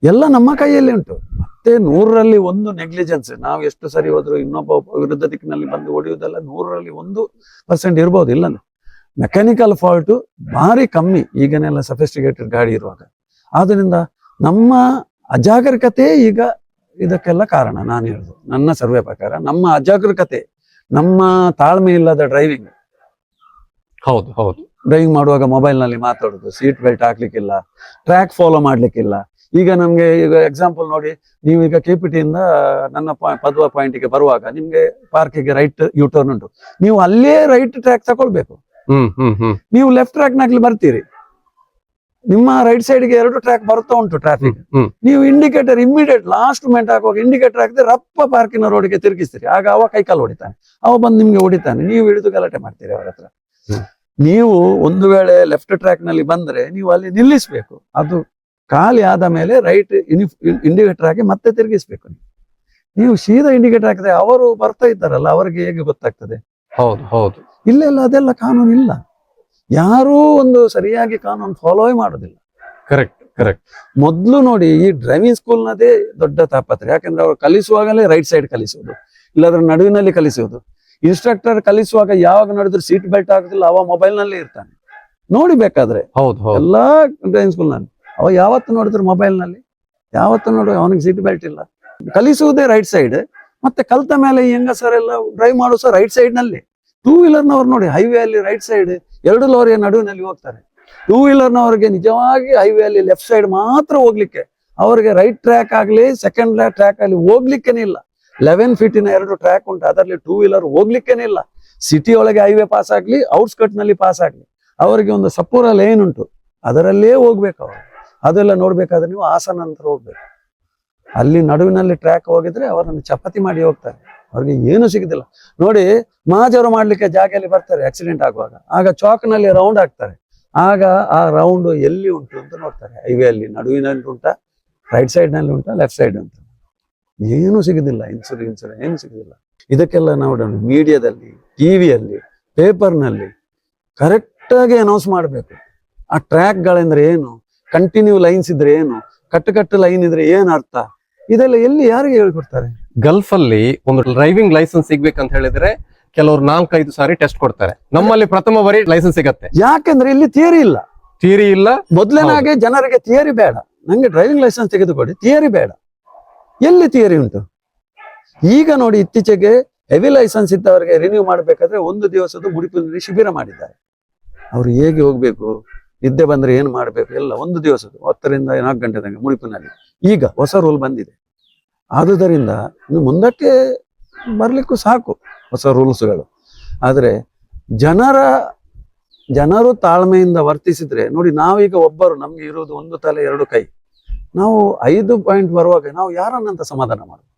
ಎಲ್ಲ ನಮ್ಮ ಕೈಯಲ್ಲಿ ಉಂಟು. ಮತ್ತೆ 100ರಲ್ಲಿ 1 ನೆಗ್ಲಿಜೆನ್ಸ್. ನಾವು ಎಷ್ಟು ಸರಿ ಹೋದ್ರು ಇನ್ನೊಬ್ಬ ವಿರುದ್ಧ ದಿಕ್ಕಿನಲ್ಲಿ ಬಂದು ಹೊಡೆಯುವುದೆಲ್ಲ 100ರಲ್ಲಿ 1% ಇರ್ಬೋದು. ಇಲ್ಲ, ಮೆಕ್ಯಾನಿಕಲ್ ಫಾಲ್ಟ್ ಭಾರಿ ಕಮ್ಮಿ ಈಗನೆಲ್ಲ ಸಫಿಸ್ಟಿಕೇಟೆಡ್ ಗಾಡಿ ಇರುವಾಗ. ಆದ್ರಿಂದ ನಮ್ಮ ಅಜಾಗರೂಕತೆ ಈಗ ಇದಕ್ಕೆಲ್ಲ ಕಾರಣ. ನಾನು ಹೇಳುದು, ನನ್ನ ಸರ್ವೆ ಪ್ರಕಾರ ನಮ್ಮ ಅಜಾಗರೂಕತೆ, ನಮ್ಮ ತಾಳ್ಮೆ ಇಲ್ಲದ ಡ್ರೈವಿಂಗ್. ಹೌದು. ಡ್ರೈವಿಂಗ್ ಮಾಡುವಾಗ ಮೊಬೈಲ್ ನಲ್ಲಿ ಮಾತಾಡುದು, ಸೀಟ್ ಬೆಲ್ಟ್ ಹಾಕ್ಲಿಕ್ಕಿಲ್ಲ, ಟ್ರ್ಯಾಕ್ ಫಾಲೋ ಮಾಡ್ಲಿಕ್ಕಿಲ್ಲ. ಈಗ ನಮ್ಗೆ ಈಗ ಎಕ್ಸಾಂಪಲ್ ನೋಡಿ, ನೀವು ಈಗ ಕೆಪಿಟಿಯಿಂದ ನನ್ನ ಪದ್ವ ಪಾಯಿಂಟ್ಗೆ ಬರುವಾಗ ನಿಮ್ಗೆ ಪಾರ್ಕಿಗೆ ರೈಟ್ ಯೂಟರ್ನ್ ಉಂಟು, ನೀವು ಅಲ್ಲೇ ರೈಟ್ ಟ್ರ್ಯಾಕ್ ತಗೊಳ್ಬೇಕು. ನೀವು ಲೆಫ್ಟ್ ಟ್ರ್ಯಾಕ್ ನಾಗ್ಲಿ ಬರ್ತೀರಿ, ನಿಮ್ಮ ರೈಟ್ ಸೈಡ್ಗೆ 2 ಟ್ರ್ಯಾಕ್ ಬರ್ತಾ ಉಂಟು ಟ್ರಾಫಿಕ್. ಹ್ಮ್. ನೀವು ಇಂಡಿಕೇಟರ್ ಇಮಿಡಿಯೇಟ್ ಲಾಸ್ಟ್ ಮೂಮೆಂಟ್ ಹಾಕುವಾಗ ಇಂಡಿಕೇಟರ್ ಹಾಕಿದ್ರೆ ರಪ್ಪ ಪಾರ್ಕಿನ ರೋಡ್ಗೆ ತಿರುಗಿಸ್ತೀರಿ. ಆಗ ಅವ ಕೈಕಾಲು ಹೊಡಿತಾನೆ, ಅವ ಬಂದು ನಿಮ್ಗೆ ಹೊಡಿತಾನೆ, ನೀವು ಹಿಡಿದು ಗಲಾಟೆ ಮಾಡ್ತೀರಿ ಅವರ ಹತ್ರ. ಹ್ಮ್. ನೀವು ಒಂದು ವೇಳೆ ಲೆಫ್ಟ್ ಟ್ರ್ಯಾಕ್ ನಲ್ಲಿ ಬಂದ್ರೆ ನೀವು ಅಲ್ಲಿ ನಿಲ್ಲಿಸ್ಬೇಕು. ಅದು ಖಾಲಿ ಆದ ಮೇಲೆ ರೈಟ್ ಇಂಡಿಕೇಟರ್ ಹಾಕಿ ಮತ್ತೆ ತಿರುಗಿಸ್ಬೇಕು. ನೀವು ಸೀದಾ ಇಂಡಿಕೇಟರ್ ಹಾಕಿದ್ರೆ ಅವರು ಬರ್ತಾ ಇದ್ದಾರಲ್ಲ, ಅವರಿಗೆ ಹೇಗೆ ಗೊತ್ತಾಗ್ತದೆ? ಹೌದು ಹೌದು. ಇಲ್ಲ ಅದೆಲ್ಲ ಕಾನೂನು ಇಲ್ಲ. ಯಾರೂ ಒಂದು ಸರಿಯಾಗಿ ಕಾನೂನು ಫಾಲೋ ಮಾಡೋದಿಲ್ಲ. Correct correct. ಮೊದ್ಲು ನೋಡಿ, ಈ ಡ್ರೈವಿಂಗ್ ಸ್ಕೂಲ್ ನದೇ ದೊಡ್ಡ ತಾಪತ್ರೆ. ಯಾಕಂದ್ರೆ ಅವ್ರು ಕಲಿಸುವಾಗಲೇ ರೈಟ್ ಸೈಡ್ ಕಲಿಸುವುದು, ಇಲ್ಲಾಂದ್ರೆ ನಡುವಿನಲ್ಲಿ ಕಲಿಸುವುದು. ಇನ್ಸ್ಟ್ರಕ್ಟರ್ ಕಲಿಸುವಾಗ ಯಾವಾಗ ನೋಡಿದ್ರು ಸೀಟ್ ಬೆಲ್ಟ್ ಆಗುದಿಲ್ಲ, ಅವ ಮೊಬೈಲ್ ನಲ್ಲಿ ಇರ್ತಾನೆ. ನೋಡಿ ಬೇಕಾದ್ರೆ ಹೌದು ಹೌದು. ಎಲ್ಲಾ ಡ್ರೈವಿಂಗ್ ಸ್ಕೂಲ್ ನಲ್ಲಿ ಅವ ಯಾವತ್ತು ನೋಡಿದ್ರು ಮೊಬೈಲ್ ನಲ್ಲಿ, ಯಾವತ್ತು ನೋಡಿದ್ರು ಅವನಿಗೆ ಸೀಟ್ ಬೆಲ್ಟ್ ಇಲ್ಲ. ಕಲಿಸುವುದೇ ರೈಟ್ ಸೈಡ್. ಮತ್ತೆ ಕಲ್ತ ಮೇಲೆ ಈ ಹೆಂಗಸರೆಲ್ಲ ಡ್ರೈವ್ ಮಾಡೋ ಸಹ ರೈಟ್ ಸೈಡ್ ನಲ್ಲಿ. ಟೂ ವೀಲರ್ನವ್ರು ನೋಡಿ ಹೈವೇ ಅಲ್ಲಿ ರೈಟ್ ಸೈಡ್, 2 ಲಾರಿಯ ನಡುವಿನಲ್ಲಿ ಹೋಗ್ತಾರೆ. ಟೂ ವೀಲರ್ನವರಿಗೆ ನಿಜವಾಗಿ ಹೈವೇ ಅಲ್ಲಿ ಲೆಫ್ಟ್ ಸೈಡ್ ಮಾತ್ರ ಹೋಗ್ಲಿಕ್ಕೆ, ಅವರಿಗೆ ರೈಟ್ ಟ್ರ್ಯಾಕ್ ಆಗ್ಲಿ ಸೆಕೆಂಡ್ ಟ್ರ್ಯಾಕ್ ಅಲ್ಲಿ ಹೋಗ್ಲಿಕ್ಕೇನೆ ಇಲ್ಲ. 11 ಫೀಟಿನ 2 ಟ್ರ್ಯಾಕ್ ಉಂಟು, ಅದರಲ್ಲಿ ಟೂ ವೀಲರ್ ಹೋಗ್ಲಿಕ್ಕೇನೆ ಇಲ್ಲ. ಸಿಟಿ ಒಳಗೆ ಹೈವೇ ಪಾಸ್ ಆಗ್ಲಿ, ಔಟ್ಸ್ಕಟ್ ನಲ್ಲಿ ಪಾಸ್ ಆಗ್ಲಿ, ಅವರಿಗೆ ಒಂದು ಸಪೂರ ಲೇನ್ ಉಂಟು, ಅದರಲ್ಲೇ ಹೋಗ್ಬೇಕು ಅವರು. ಅದೆಲ್ಲ ನೋಡ್ಬೇಕಾದ್ರೆ ನೀವು ಹಾಸನ ನಂತರ ಹೋಗ್ಬೇಕು. ಅಲ್ಲಿ ನಡುವಿನಲ್ಲಿ ಟ್ರ್ಯಾಕ್ ಹೋಗಿದ್ರೆ ಅವರನ್ನು ಚಪಾತಿ ಮಾಡಿ ಹೋಗ್ತಾರೆ, ಅವ್ರಿಗೆ ಏನು ಸಿಗುದಿಲ್ಲ. ನೋಡಿ, ಮಹಾಜರು ಮಾಡ್ಲಿಕ್ಕೆ ಜಾಗದಲ್ಲಿ ಬರ್ತಾರೆ ಆಕ್ಸಿಡೆಂಟ್ ಆಗುವಾಗ, ಆಗ ಚಾಕ್ ನಲ್ಲಿ ರೌಂಡ್ ಹಾಕ್ತಾರೆ. ಆಗ ಆ ರೌಂಡ್ ಎಲ್ಲಿ ಉಂಟು ಅಂತ ನೋಡ್ತಾರೆ. ಹೈವೇ ಅಲ್ಲಿ ನಡುವಿನಲ್ಲಿ ಉಂಟಾ, ರೈಟ್ ಸೈಡ್ ನಲ್ಲಿ ಉಂಟಾ, ಲೆಫ್ಟ್ ಸೈಡ್ ಉಂಟು, ಏನು ಸಿಗುದಿಲ್ಲ. ಇನ್ಸೂರೆನ್ಸ್ ಏನು ಸಿಗುದಿಲ್ಲ. ಇದಕ್ಕೆಲ್ಲ ನೋಡೋಣ, ಮೀಡಿಯಾದಲ್ಲಿ, ಟಿವಿಯಲ್ಲಿ, ಪೇಪರ್ನಲ್ಲಿ ಕರೆಕ್ಟ್ ಆಗಿ ಅನೌನ್ಸ್ ಮಾಡಬೇಕು. ಆ ಟ್ರ್ಯಾಕ್ ಗಳಂದ್ರೆ ಏನು, ಕಂಟಿನ್ಯೂ ಲೈನ್ಸ್ ಇದ್ರೆ ಏನು, ಕಟ್ಟು ಲೈನ್ ಇದ್ರೆ ಏನ್ ಅರ್ಥ, ಇದೆಲ್ಲ ಎಲ್ಲಿ ಯಾರಿಗೆ ಹೇಳ್ಕೊಡ್ತಾರೆ? ಗಲ್ಫ್ ಅಲ್ಲಿ ಒಂದು ಡ್ರೈವಿಂಗ್ ಲೈಸೆನ್ಸ್ ಸಿಗ್ಬೇಕಂತ ಹೇಳಿದ್ರೆ ಕೆಲವರು 4-5 ಸಾರಿ ಟೆಸ್ಟ್ ಕೊಡ್ತಾರೆ. ನಮ್ಮಲ್ಲಿ ಪ್ರಥಮ ಬಾರಿ ಲೈಸೆನ್ಸ್ ಸಿಗತ್ತೆ. ಯಾಕೆಂದ್ರೆ ಇಲ್ಲಿ ಥಿಯರಿ ಇಲ್ಲ. ಥಿಯರಿ ಇಲ್ಲ. ಮೊದಲನಾಗೆ ಜನರಿಗೆ ಥಿಯರಿ ಬೇಡ, ನಂಗೆ ಡ್ರೈವಿಂಗ್ ಲೈಸೆನ್ಸ್ ತೆಗೆದುಕೊಡಿ, ಥಿಯರಿ ಬೇಡ. ಎಲ್ಲಿ ಥಿಯರಿ ಉಂಟು? ಈಗ ನೋಡಿ, ಇತ್ತೀಚೆಗೆ ಹೆವಿ ಲೈಸೆನ್ಸ್ ಇದ್ದವರಿಗೆ ರಿನ್ಯೂ ಮಾಡಬೇಕಾದ್ರೆ 1 ದಿವಸದ ಮುಡಿಪಿನಲ್ಲಿ ಶಿಬಿರ ಮಾಡಿದ್ದಾರೆ. ಅವ್ರು ಹೇಗೆ ಹೋಗ್ಬೇಕು, ನಿದ್ದೆ ಬಂದ್ರೆ ಏನು ಮಾಡ್ಬೇಕು, ಎಲ್ಲ 1 ದಿವಸದ 10 ರಿಂದ 4 ಗಂಟೆ ತನಕ ಮುಡಿಪಿನಲ್ಲಿ. ಈಗ ಹೊಸ ರೂಲ್ ಬಂದಿದೆ. ಆದುದರಿಂದ ಇನ್ನು ಮುಂದಕ್ಕೆ ಬರ್ಲಿಕ್ಕೂ ಸಾಕು ಹೊಸ ರೂಲ್ಸ್ಗಳು. ಆದ್ರೆ ಜನರು ತಾಳ್ಮೆಯಿಂದ ವರ್ತಿಸಿದ್ರೆ ನೋಡಿ, ನಾವೀಗ ಒಬ್ಬರು, ನಮ್ಗೆ ಇರೋದು 1 ತಲೆ 2 ಕೈ, ನಾವು 5 ಪಾಯಿಂಟ್ ಬರುವಾಗ ನಾವು ಯಾರನ್ನಂತ ಸಮಾಧಾನ ಮಾಡುದು?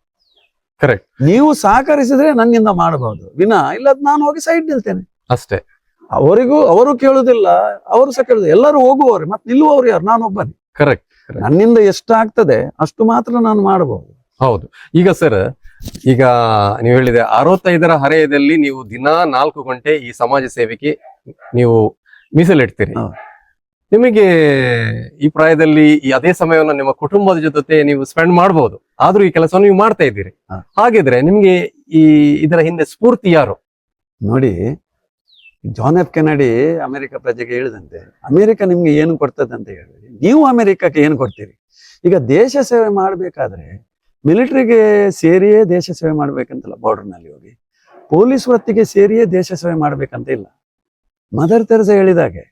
ಕರೆಕ್ಟ್. ನೀವು ಸಹಕರಿಸಿದ್ರೆ ನನ್ನಿಂದ ಮಾಡಬಹುದು, ವಿನ ಇಲ್ಲದ ನಾನು ಹೋಗಿ ಸೈಡ್ ನಿಲ್ತೇನೆ ಅಷ್ಟೇ. ಅವರು ಕೇಳುದಿಲ್ಲ, ಅವರು ಸಹ ಕೇಳುದು, ಎಲ್ಲರೂ ಹೋಗುವವರು, ಮತ್ತೆ ನಿಲ್ಲುವವರು ಯಾರು? ನಾನು ಒಬ್ಬನೇ. ಕರೆಕ್ಟ್. ನನ್ನಿಂದ ಎಷ್ಟು ಆಗ್ತದೆ ಅಷ್ಟು ಮಾತ್ರ ನಾನು ಮಾಡಬಹುದು. ಹೌದು. ಈಗ ಸರ್, ಈಗ ನೀವು ಹೇಳಿದೆ 65ರ ಹರೆಯದಲ್ಲಿ ನೀವು ದಿನಾ 4 ಗಂಟೆ ಈ ಸಮಾಜ ಸೇವೆಗೆ ನೀವು ಮೀಸಲಿಡ್ತೀರಿ. ನಿಮಗೆ ಈ ಪ್ರಾಯದಲ್ಲಿ ಈ ಅದೇ ಸಮಯವನ್ನು ನಿಮ್ಮ ಕುಟುಂಬದ ಜೊತೆ ನೀವು ಸ್ಪೆಂಡ್ ಮಾಡಬಹುದು, ಆದ್ರೂ ಈ ಕೆಲಸವನ್ನು ನೀವು ಮಾಡ್ತಾ ಇದ್ದೀರಿ. ಹಾಗಿದ್ರೆ ನಿಮ್ಗೆ ಇದರ ಹಿಂದೆ ಸ್ಫೂರ್ತಿ ಯಾರು? ನೋಡಿ, ಜಾನ್ ಎಫ್ ಕೆನಡಿ ಅಮೆರಿಕ ಪ್ರಜೆಗೆ ಹೇಳಿದಂತೆ, ಅಮೆರಿಕ ನಿಮ್ಗೆ ಏನು ಕೊಡ್ತದೆ ಅಂತ ಹೇಳಿದ್ರೆ ನೀವು ಅಮೆರಿಕಕ್ಕೆ ಏನು ಕೊಡ್ತೀರಿ? ಈಗ ದೇಶ ಸೇವೆ ಮಾಡ್ಬೇಕಾದ್ರೆ ಮಿಲಿಟರಿಗೆ ಸೇರಿಯೇ ದೇಶ ಸೇವೆ ಮಾಡ್ಬೇಕಂತಲ್ಲ, ಬಾರ್ಡರ್ ನಲ್ಲಿ ಹೋಗಿ ಪೊಲೀಸ್ ವೃತ್ತಿಗೆ ಸೇರಿಯೇ ದೇಶ ಸೇವೆ ಮಾಡ್ಬೇಕಂತ ಇಲ್ಲ. ಮದರ್ ತೆರೆಸಾ ಹೇಳಿದಾಗೆ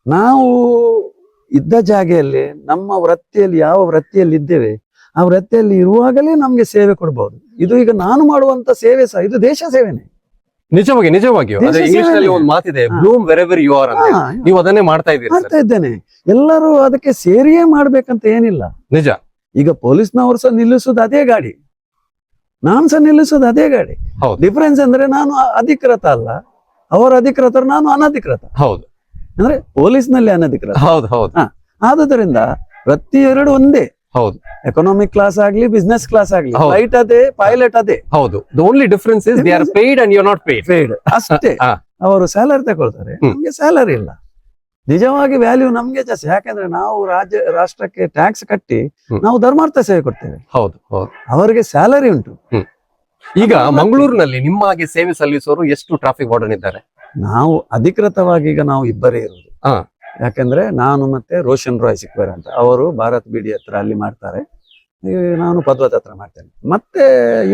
ನಾವು ಇದ್ದ ಜಾಗೆಯಲ್ಲಿ ನಮ್ಮ ವೃತ್ತಿಯಲ್ಲಿ ಯಾವ ವೃತ್ತಿಯಲ್ಲಿ ಇದ್ದೇವೆ ಆ ವೃತ್ತಿಯಲ್ಲಿ ಇರುವಾಗಲೇ ನಮ್ಗೆ ಸೇವೆ ಕೊಡ್ಬಹುದು. ಇದು ಈಗ ನಾನು ಮಾಡುವಂತ ಸೇವೆ ಸಹ ಇದು ದೇಶ ಸೇವೆನೆ. ನಿಜವಾಗಿಯೂ ಇಂಗ್ಲಿಷ್ ನಲ್ಲಿ ಒಂದು ಮಾತಿದೆ, ಬ್ಲೂಮ್ ವೆರೆವರ್ ಯು ಆರ್ ಅಂತ. ನೀವು ಅದನ್ನೇ ಮಾಡ್ತಾ ಇದ್ದೇನೆ. ಎಲ್ಲರೂ ಅದಕ್ಕೆ ಸೇರಿಯೇ ಮಾಡ್ಬೇಕಂತ ಏನಿಲ್ಲ. ನಿಜ. ಈಗ ಪೊಲೀಸ್ನವರು ಸಹ ನಿಲ್ಲಿಸೋದು ಅದೇ ಗಾಡಿ, ನಾನು ಸಹ ನಿಲ್ಲಿಸೋದು ಅದೇ ಗಾಡಿ. ಡಿಫರೆನ್ಸ್ ಅಂದ್ರೆ ನಾನು ಅಧಿಕೃತ ಅಲ್ಲ, ಅವರ ಅಧಿಕೃತರು, ನಾನು ಅನಧಿಕೃತ. ಹೌದು. ಅಂದ್ರೆ ಪೊಲೀಸ್ನಲ್ಲಿ ಅನಧಿಕೃತ. ಹೌದು ಹೌದು. ಆದುದರಿಂದ ವೃತ್ತಿ 2 ಒಂದೇ. ಹೌದು. ಎಕನಾಮಿಕ್ ಕ್ಲಾಸ್ ಆಗ್ಲಿ, ಬಿಸ್ನೆಸ್ ಕ್ಲಾಸ್ ಆಗ್ಲಿ, ಫ್ಲೈಟ್ ಅದೇ, ಪೈಲಟ್ ಅದೇ. ಹೌದು. The only difference is they are paid and you are not paid ಅಷ್ಟೇ. ಅವರು ಸ್ಯಾಲರಿ ತಗೊಳ್ತಾರೆ, ನಮ್ಗೆ ಸ್ಯಾಲರಿ ಇಲ್ಲ. ನಿಜವಾಗಿ ವ್ಯಾಲ್ಯೂ ನಮ್ಗೆ ಜಾಸ್ತಿ. ಯಾಕಂದ್ರೆ ನಾವು ರಾಷ್ಟ್ರಕ್ಕೆ ಟ್ಯಾಕ್ಸ್ ಕಟ್ಟಿ ನಾವು ಧರ್ಮಾರ್ಥ ಸೇವೆ ಕೊಡ್ತೇವೆ. ಹೌದು ಹೌದು. ಅವರಿಗೆ ಸ್ಯಾಲರಿ ಉಂಟು. ಈಗ ಮಂಗಳೂರಿನಲ್ಲಿ ನಿಮ್ಮ ಹಾಗೆ ಸೇವೆ ಸಲ್ಲಿಸೋರು ಎಷ್ಟು ಟ್ರಾಫಿಕ್ ವಾರ್ಡನ್ ಇದ್ದಾರೆ? ನಾವು ಅಧಿಕೃತವಾಗಿ ಈಗ ನಾವು ಇಬ್ಬರೇ ಇರುವುದು. ಯಾಕಂದ್ರೆ ನಾನು ಮತ್ತೆ ರೋಷನ್ ರಾಯ್ ಸಿಕ್ವೇರ್ ಅಂತ, ಅವರು ಭಾರತ್ ಬಿಡಿ ಹತ್ರ ಅಲ್ಲಿ ಮಾಡ್ತಾರೆ, ನಾನು ಪದ್ವತ್ ಹತ್ರ ಮಾಡ್ತೇನೆ. ಮತ್ತೆ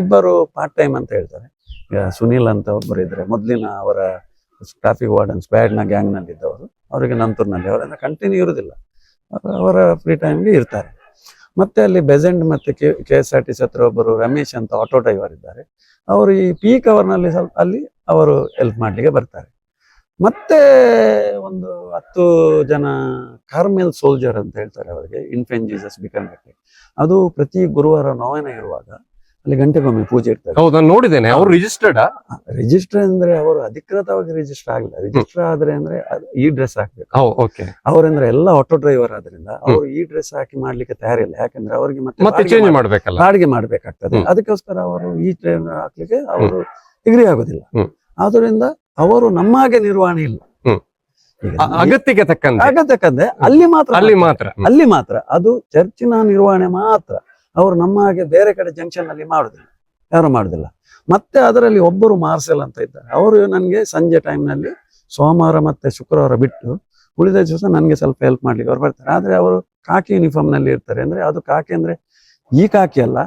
ಇಬ್ಬರು ಪಾರ್ಟ್ ಟೈಮ್ ಅಂತ ಹೇಳ್ತಾರೆ. ಈಗ ಸುನೀಲ್ ಅಂತ ಒಬ್ಬರು ಇದ್ರೆ, ಮೊದಲಿನ ಅವರ ಟ್ರಾಫಿಕ್ ವಾರ್ಡನ್ ಸ್ಕ್ವಾಡ್ ನ ಗ್ಯಾಂಗ್ ನಲ್ಲಿ ಇದ್ದವರು, ಅವರಿಗೆ ನಂತೂರ್ನಲ್ಲಿ ಅವರೆಲ್ಲ ಕಂಟಿನ್ಯೂ ಇರುವುದಿಲ್ಲ, ಅವರ ಫ್ರೀ ಟೈಮ್ಗೆ ಇರ್ತಾರೆ. ಮತ್ತೆ ಅಲ್ಲಿ ಬೆಸೆಂಟ್ ಮತ್ತೆ KSRTC ಹತ್ರ ಒಬ್ಬರು ರಮೇಶ್ ಅಂತ ಆಟೋ ಡ್ರೈವರ್ ಇದ್ದಾರೆ, ಅವರು ಈ ಪೀಕ್ ಅವರ್ನಲ್ಲಿ ಸ್ವಲ್ಪ ಅಲ್ಲಿ ಅವರು ಹೆಲ್ಪ್ ಮಾಡ್ಲಿಕ್ಕೆ ಬರ್ತಾರೆ. ಮತ್ತೆ ಒಂದು 10 ಜನ ಕಾರ್ಮೆಲ್ ಸೋಲ್ಜರ್ ಅಂತ ಹೇಳ್ತಾರೆ ಅವರಿಗೆ, ಇನ್ಫೆಂಟ್ ಜೀಸಸ್ ಬಿಕನ್ಬೇಕು. ಅದು ಪ್ರತಿ ಗುರುವಾರ ನೋವೆನ ಇರುವಾಗ ಅಲ್ಲಿ ಗಂಟೆಗೊಮ್ಮೆ ಪೂಜೆ ಇರ್ತಾರೆ. ಹೌದು, ನಾನು ನೋಡಿದ್ದೇನೆ. ಅವ್ರು ರಿಜಿಸ್ಟರ್ಡ್ ರಿಜಿಸ್ಟರ್ ಅಂದ್ರೆ ಅವರು ಅಧಿಕೃತವಾಗಿ ರಿಜಿಸ್ಟರ್ ಆಗಿಲ್ಲ. ರಿಜಿಸ್ಟರ್ ಆದ್ರೆ ಅಂದ್ರೆ ಈ ಡ್ರೆಸ್ ಹಾಕ್ಬೇಕು. ಓಕೆ. ಅವರಂದ್ರೆ ಎಲ್ಲ ಆಟೋ ಡ್ರೈವರ್ ಆದ್ರಿಂದ ಅವರು ಈ ಡ್ರೆಸ್ ಹಾಕಿ ಮಾಡ್ಲಿಕ್ಕೆ ತಯಾರಿಲ್ಲ. ಯಾಕಂದ್ರೆ ಅವರಿಗೆ ಮತ್ತೆ ಚೇಂಜ್ ಮಾಡ್ಬೇಕಲ್ಲ, ಬಾಡಿಗೆ ಮಾಡ್ಬೇಕಾಗ್ತದೆ. ಅದಕ್ಕೋಸ್ಕರ ಅವರು ಈ ಟ್ರೈನ್ ಹಾಕ್ಲಿಕ್ಕೆ ಅವರು ಎಗ್ರಿ ಆಗೋದಿಲ್ಲ. ಆದ್ರಿಂದ ಅವರು ನಮ್ಮ ಹಾಗೆ ನಿರ್ವಹಣೆ ಇಲ್ಲ. ಅಗತ್ಯಕ್ಕೆ ತಕ್ಕಂತೆ ಅಲ್ಲಿ ಮಾತ್ರ ಅದು ಚರ್ಚಿನ ನಿರ್ವಹಣೆ ಮಾತ್ರ. ಅವರು ನಮ್ಮ ಹಾಗೆ ಬೇರೆ ಕಡೆ ಜಂಕ್ಷನ್ ಅಲ್ಲಿ ಮಾಡುದಿಲ್ಲ, ಯಾರು ಮಾಡುದಿಲ್ಲ. ಮತ್ತೆ ಅದರಲ್ಲಿ ಒಬ್ಬರು ಮಾರ್ಸೆಲ್ ಅಂತ ಇದ್ದಾರೆ. ಅವರು ನನಗೆ ಸಂಜೆ ಟೈಮ್ ನಲ್ಲಿ ಸೋಮವಾರ ಮತ್ತೆ ಶುಕ್ರವಾರ ಬಿಟ್ಟು ಉಳಿದ ದಿವಸ ನನಗೆ ಸ್ವಲ್ಪ ಹೆಲ್ಪ್ ಮಾಡ್ಲಿಕ್ಕೆ ಅವ್ರು ಬರ್ತಾರೆ. ಆದ್ರೆ ಅವರು ಕಾಕಿ ಯೂನಿಫಾರ್ಮ್ ನಲ್ಲಿ ಇರ್ತಾರೆ. ಅಂದ್ರೆ ಅದು ಕಾಕಿ ಅಂದ್ರೆ ಈ ಕಾಕಿ ಅಲ್ಲ,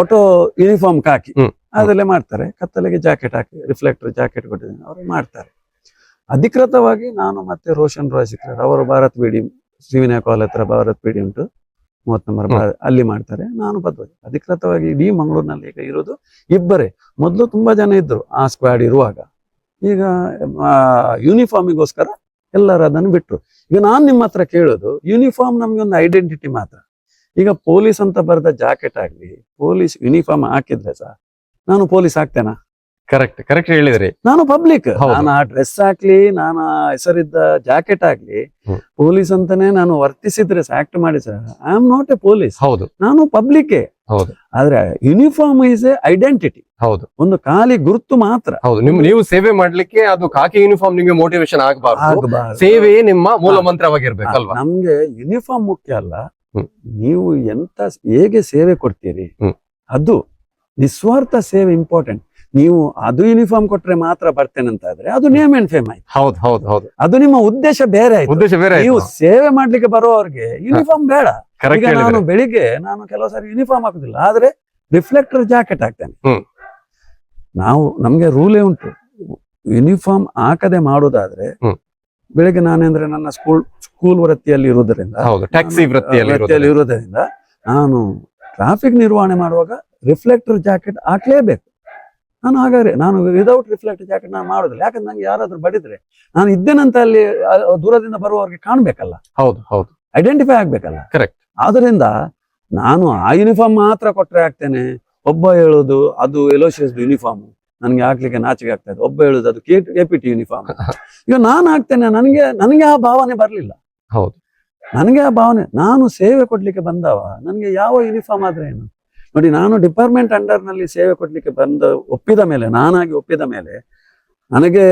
ಆಟೋ ಯೂನಿಫಾರ್ಮ್ ಕಾಕಿ ಅದರಲ್ಲೇ ಮಾಡ್ತಾರೆ. ಕತ್ತಲೆಗೆ ಜಾಕೆಟ್ ಹಾಕಿ, ರಿಫ್ಲೆಕ್ಟರ್ ಜಾಕೆಟ್ ಕೊಟ್ಟಿದ್ದೀನಿ, ಅವರು ಮಾಡ್ತಾರೆ. ಅಧಿಕೃತವಾಗಿ ನಾನು ಮತ್ತೆ ರೋಷನ್ ರಾಯ್ ಸಿಕ್ತಾರೆ, ಅವರು ಭಾರತ್ ಬಿಡಿ ಶ್ರೀವಿನಯ ಕಾಲ್ ಹತ್ರ ಭಾರತ್ ಬಿಡಿ ಉಂಟು 30 ನಂಬರ್, ಅಲ್ಲಿ ಮಾಡ್ತಾರೆ. ನಾನು ಬದ್ಧವಾಗಿ ಅಧಿಕೃತವಾಗಿ ಇಡೀ ಮಂಗಳೂರಿನಲ್ಲಿ ಈಗ ಇರೋದು ಇಬ್ಬರೇ. ಮೊದಲು ತುಂಬಾ ಜನ ಇದ್ರು ಆ ಸ್ಕ್ವಾಡ್ ಇರುವಾಗ. ಈಗ ಯೂನಿಫಾರ್ಮಿಗೋಸ್ಕರ ಎಲ್ಲರೂ ಅದನ್ನು ಬಿಟ್ರು. ಈಗ ನಾನು ನಿಮ್ಮ ಹತ್ರ ಕೇಳೋದು, ಯೂನಿಫಾರ್ಮ್ ನಮ್ಗೆ ಒಂದು ಐಡೆಂಟಿಟಿ ಮಾತ್ರ. ಈಗ ಪೊಲೀಸ್ ಅಂತ ಬರೆದ ಜಾಕೆಟ್ ಆಗ್ಲಿ, ಪೊಲೀಸ್ ಯೂನಿಫಾರ್ಮ್ ಹಾಕಿದ್ರೆ ಸಹ ನಾನು ಪೊಲೀಸ್ ಆಗ್ತೇನಾ? ಕರೆಕ್ಟ್ ಹೇಳಿದ್ರಿ. ನಾನು ಪಬ್ಲಿಕ್. ನಾನು ಆ ಡ್ರೆಸ್ ಹಾಕ್ಲಿ, ನಾನು ಆ ಹೆಸರಿದ್ದ ಜಾಕೆಟ್ ಆಗ್ಲಿ, ಪೊಲೀಸ್ ಅಂತಾನೆ ನಾನು ವರ್ತಿಸಿದ್ರೆ, ಆಕ್ಟ್ ಮಾಡಿದ್ರೆ, I am not A police. ಹೌದು, ನಾನು ಪಬ್ಲಿಕ್. ಹೌದು. ಆದ್ರೆ ಯೂನಿಫಾರ್ಮ್ ಈಸ್ ಎ ಐಡೆಂಟಿಟಿ. ಹೌದು, ಒಂದು ಖಾಲಿ ಗುರುತು ಮಾತ್ರ. ಹೌದು. ನೀವು ಸೇವೆ ಮಾಡ್ಲಿಕ್ಕೆ ಅದು ಕಾಕಿ ಯೂನಿಫಾರ್ಮ್ ನಿಮ್ಗೆ ಮೋಟಿವೇಶನ್ ಆಗಬಾರ್ದು. ಸೇವೆಯೇ ನಿಮ್ಮ ಮೂಲ ಮಂತ್ರವಾಗಿರ್ಬೇಕಲ್ವಾ? ನಮ್ಗೆ ಯೂನಿಫಾರ್ಮ್ ಮುಖ್ಯ ಅಲ್ಲ, ನೀವು ಎಂತ ಹೇಗೆ ಸೇವೆ ಕೊಡ್ತೀರಿ ಅದು ನಿಸ್ವಾರ್ಥ ಸೇವೆ ಇಂಪಾರ್ಟೆಂಟ್. ನೀವು ಅದು ಯೂನಿಫಾರ್ಮ್ ಕೊಟ್ರೆ ಮಾತ್ರ ಬರ್ತೇನೆ ಅಂತ ಆದ್ರೆ ಅದು ನೇಮ್ ಅಂಡ್ ಫೇಮ್ ಆಯ್ತು. ಹೌದು. ಅದು ನಿಮ್ಮ ಉದ್ದೇಶ ಬೇರೆ ಆಯ್ತು. ನೀವು ಸೇವೆ ಮಾಡ್ಲಿಕ್ಕೆ ಬರುವವರಿಗೆ ಯೂನಿಫಾರ್ಮ್ ಬೇಡ. ಈಗ ನಾನು ಬೆಳಿಗ್ಗೆ ಕೆಲವು ಸಾರಿ ಯೂನಿಫಾರ್ಮ್ ಹಾಕುದಿಲ್ಲ, ಆದ್ರೆ ರಿಫ್ಲೆಕ್ಟರ್ ಜಾಕೆಟ್ ಹಾಕ್ತೇನೆ. ನಮ್ಗೆ ರೂಲೇ ಉಂಟು, ಯೂನಿಫಾರ್ಮ್ ಹಾಕದೆ ಮಾಡುದಾದ್ರೆ ಬೆಳಿಗ್ಗೆ ನಾನೇಂದ್ರೆ ನನ್ನ ಸ್ಕೂಲ್ ವೃತ್ತಿಯಲ್ಲಿ ಇರುವುದರಿಂದ, ಟ್ಯಾಕ್ಸಿ ವೃತ್ತಿಯಲ್ಲಿ ಇರುವುದರಿಂದ ನಾನು ಟ್ರಾಫಿಕ್ ನಿರ್ವಹಣೆ ಮಾಡುವಾಗ ರಿಫ್ಲೆಕ್ಟರ್ ಜಾಕೆಟ್ ಹಾಕ್ಲೇಬೇಕು. ನಾನು ವಿದೌಟ್ ರಿಫ್ಲೆಕ್ಟರ್ ಜಾಕೆಟ್ ನಾನು ಮಾಡುದಿಲ್ಲ. ಯಾಕಂದ್ರೆ ನಂಗೆ ಯಾರಾದ್ರೂ ಬಡಿದ್ರೆ ನಾನು ಇದ್ದೇನಂತ ಅಲ್ಲಿ ದೂರದಿಂದ ಬರುವವರಿಗೆ ಕಾಣ್ಬೇಕಲ್ಲ, ಹೌದು, ಐಡೆಂಟಿಫೈ ಆಗ್ಬೇಕಲ್ಲ. ಕರೆಕ್ಟ್. ಆದ್ರಿಂದ ನಾನು ಆ ಯೂನಿಫಾರ್ಮ್ ಮಾತ್ರ ಕೊಟ್ರೆ ಹಾಕ್ತೇನೆ. ಒಬ್ಬ ಹೇಳುದು ಅದು ಎಲೋಸಿಯಸ್ ಯೂನಿಫಾರ್ಮ್, ನನ್ಗೆ ಹಾಕ್ಲಿಕ್ಕೆ ನಾಚಿಕೆ ಆಗ್ತದೆ. ಒಬ್ಬ ಹೇಳುದು ಅದು KPT ಯೂನಿಫಾರ್ಮ್. ಈಗ ನಾನು ಹಾಕ್ತೇನೆ, ನನಗೆ ಆ ಭಾವನೆ ಬರ್ಲಿಲ್ಲ. ಹೌದು, ನನಗೆ ಆ ಭಾವನೆ, ನಾನು ಸೇವೆ ಕೊಡ್ಲಿಕ್ಕೆ ಬಂದವ, ನನಗೆ ಯಾವ ಯೂನಿಫಾರ್ಮ್ ಆದ್ರೆ ಏನು ನೋಡಿ. ನಾನು ಡಿಪಾರ್ಟ್ಮೆಂಟ್ ಅಂಡರ್ ನಲ್ಲಿ ಸೇವೆ ಕೊಡ್ಲಿಕ್ಕೆ ಒಪ್ಪಿದ ಮೇಲೆ, ನಾನಾಗಿ ಒಪ್ಪಿದ ಮೇಲೆ, ನನಗೆ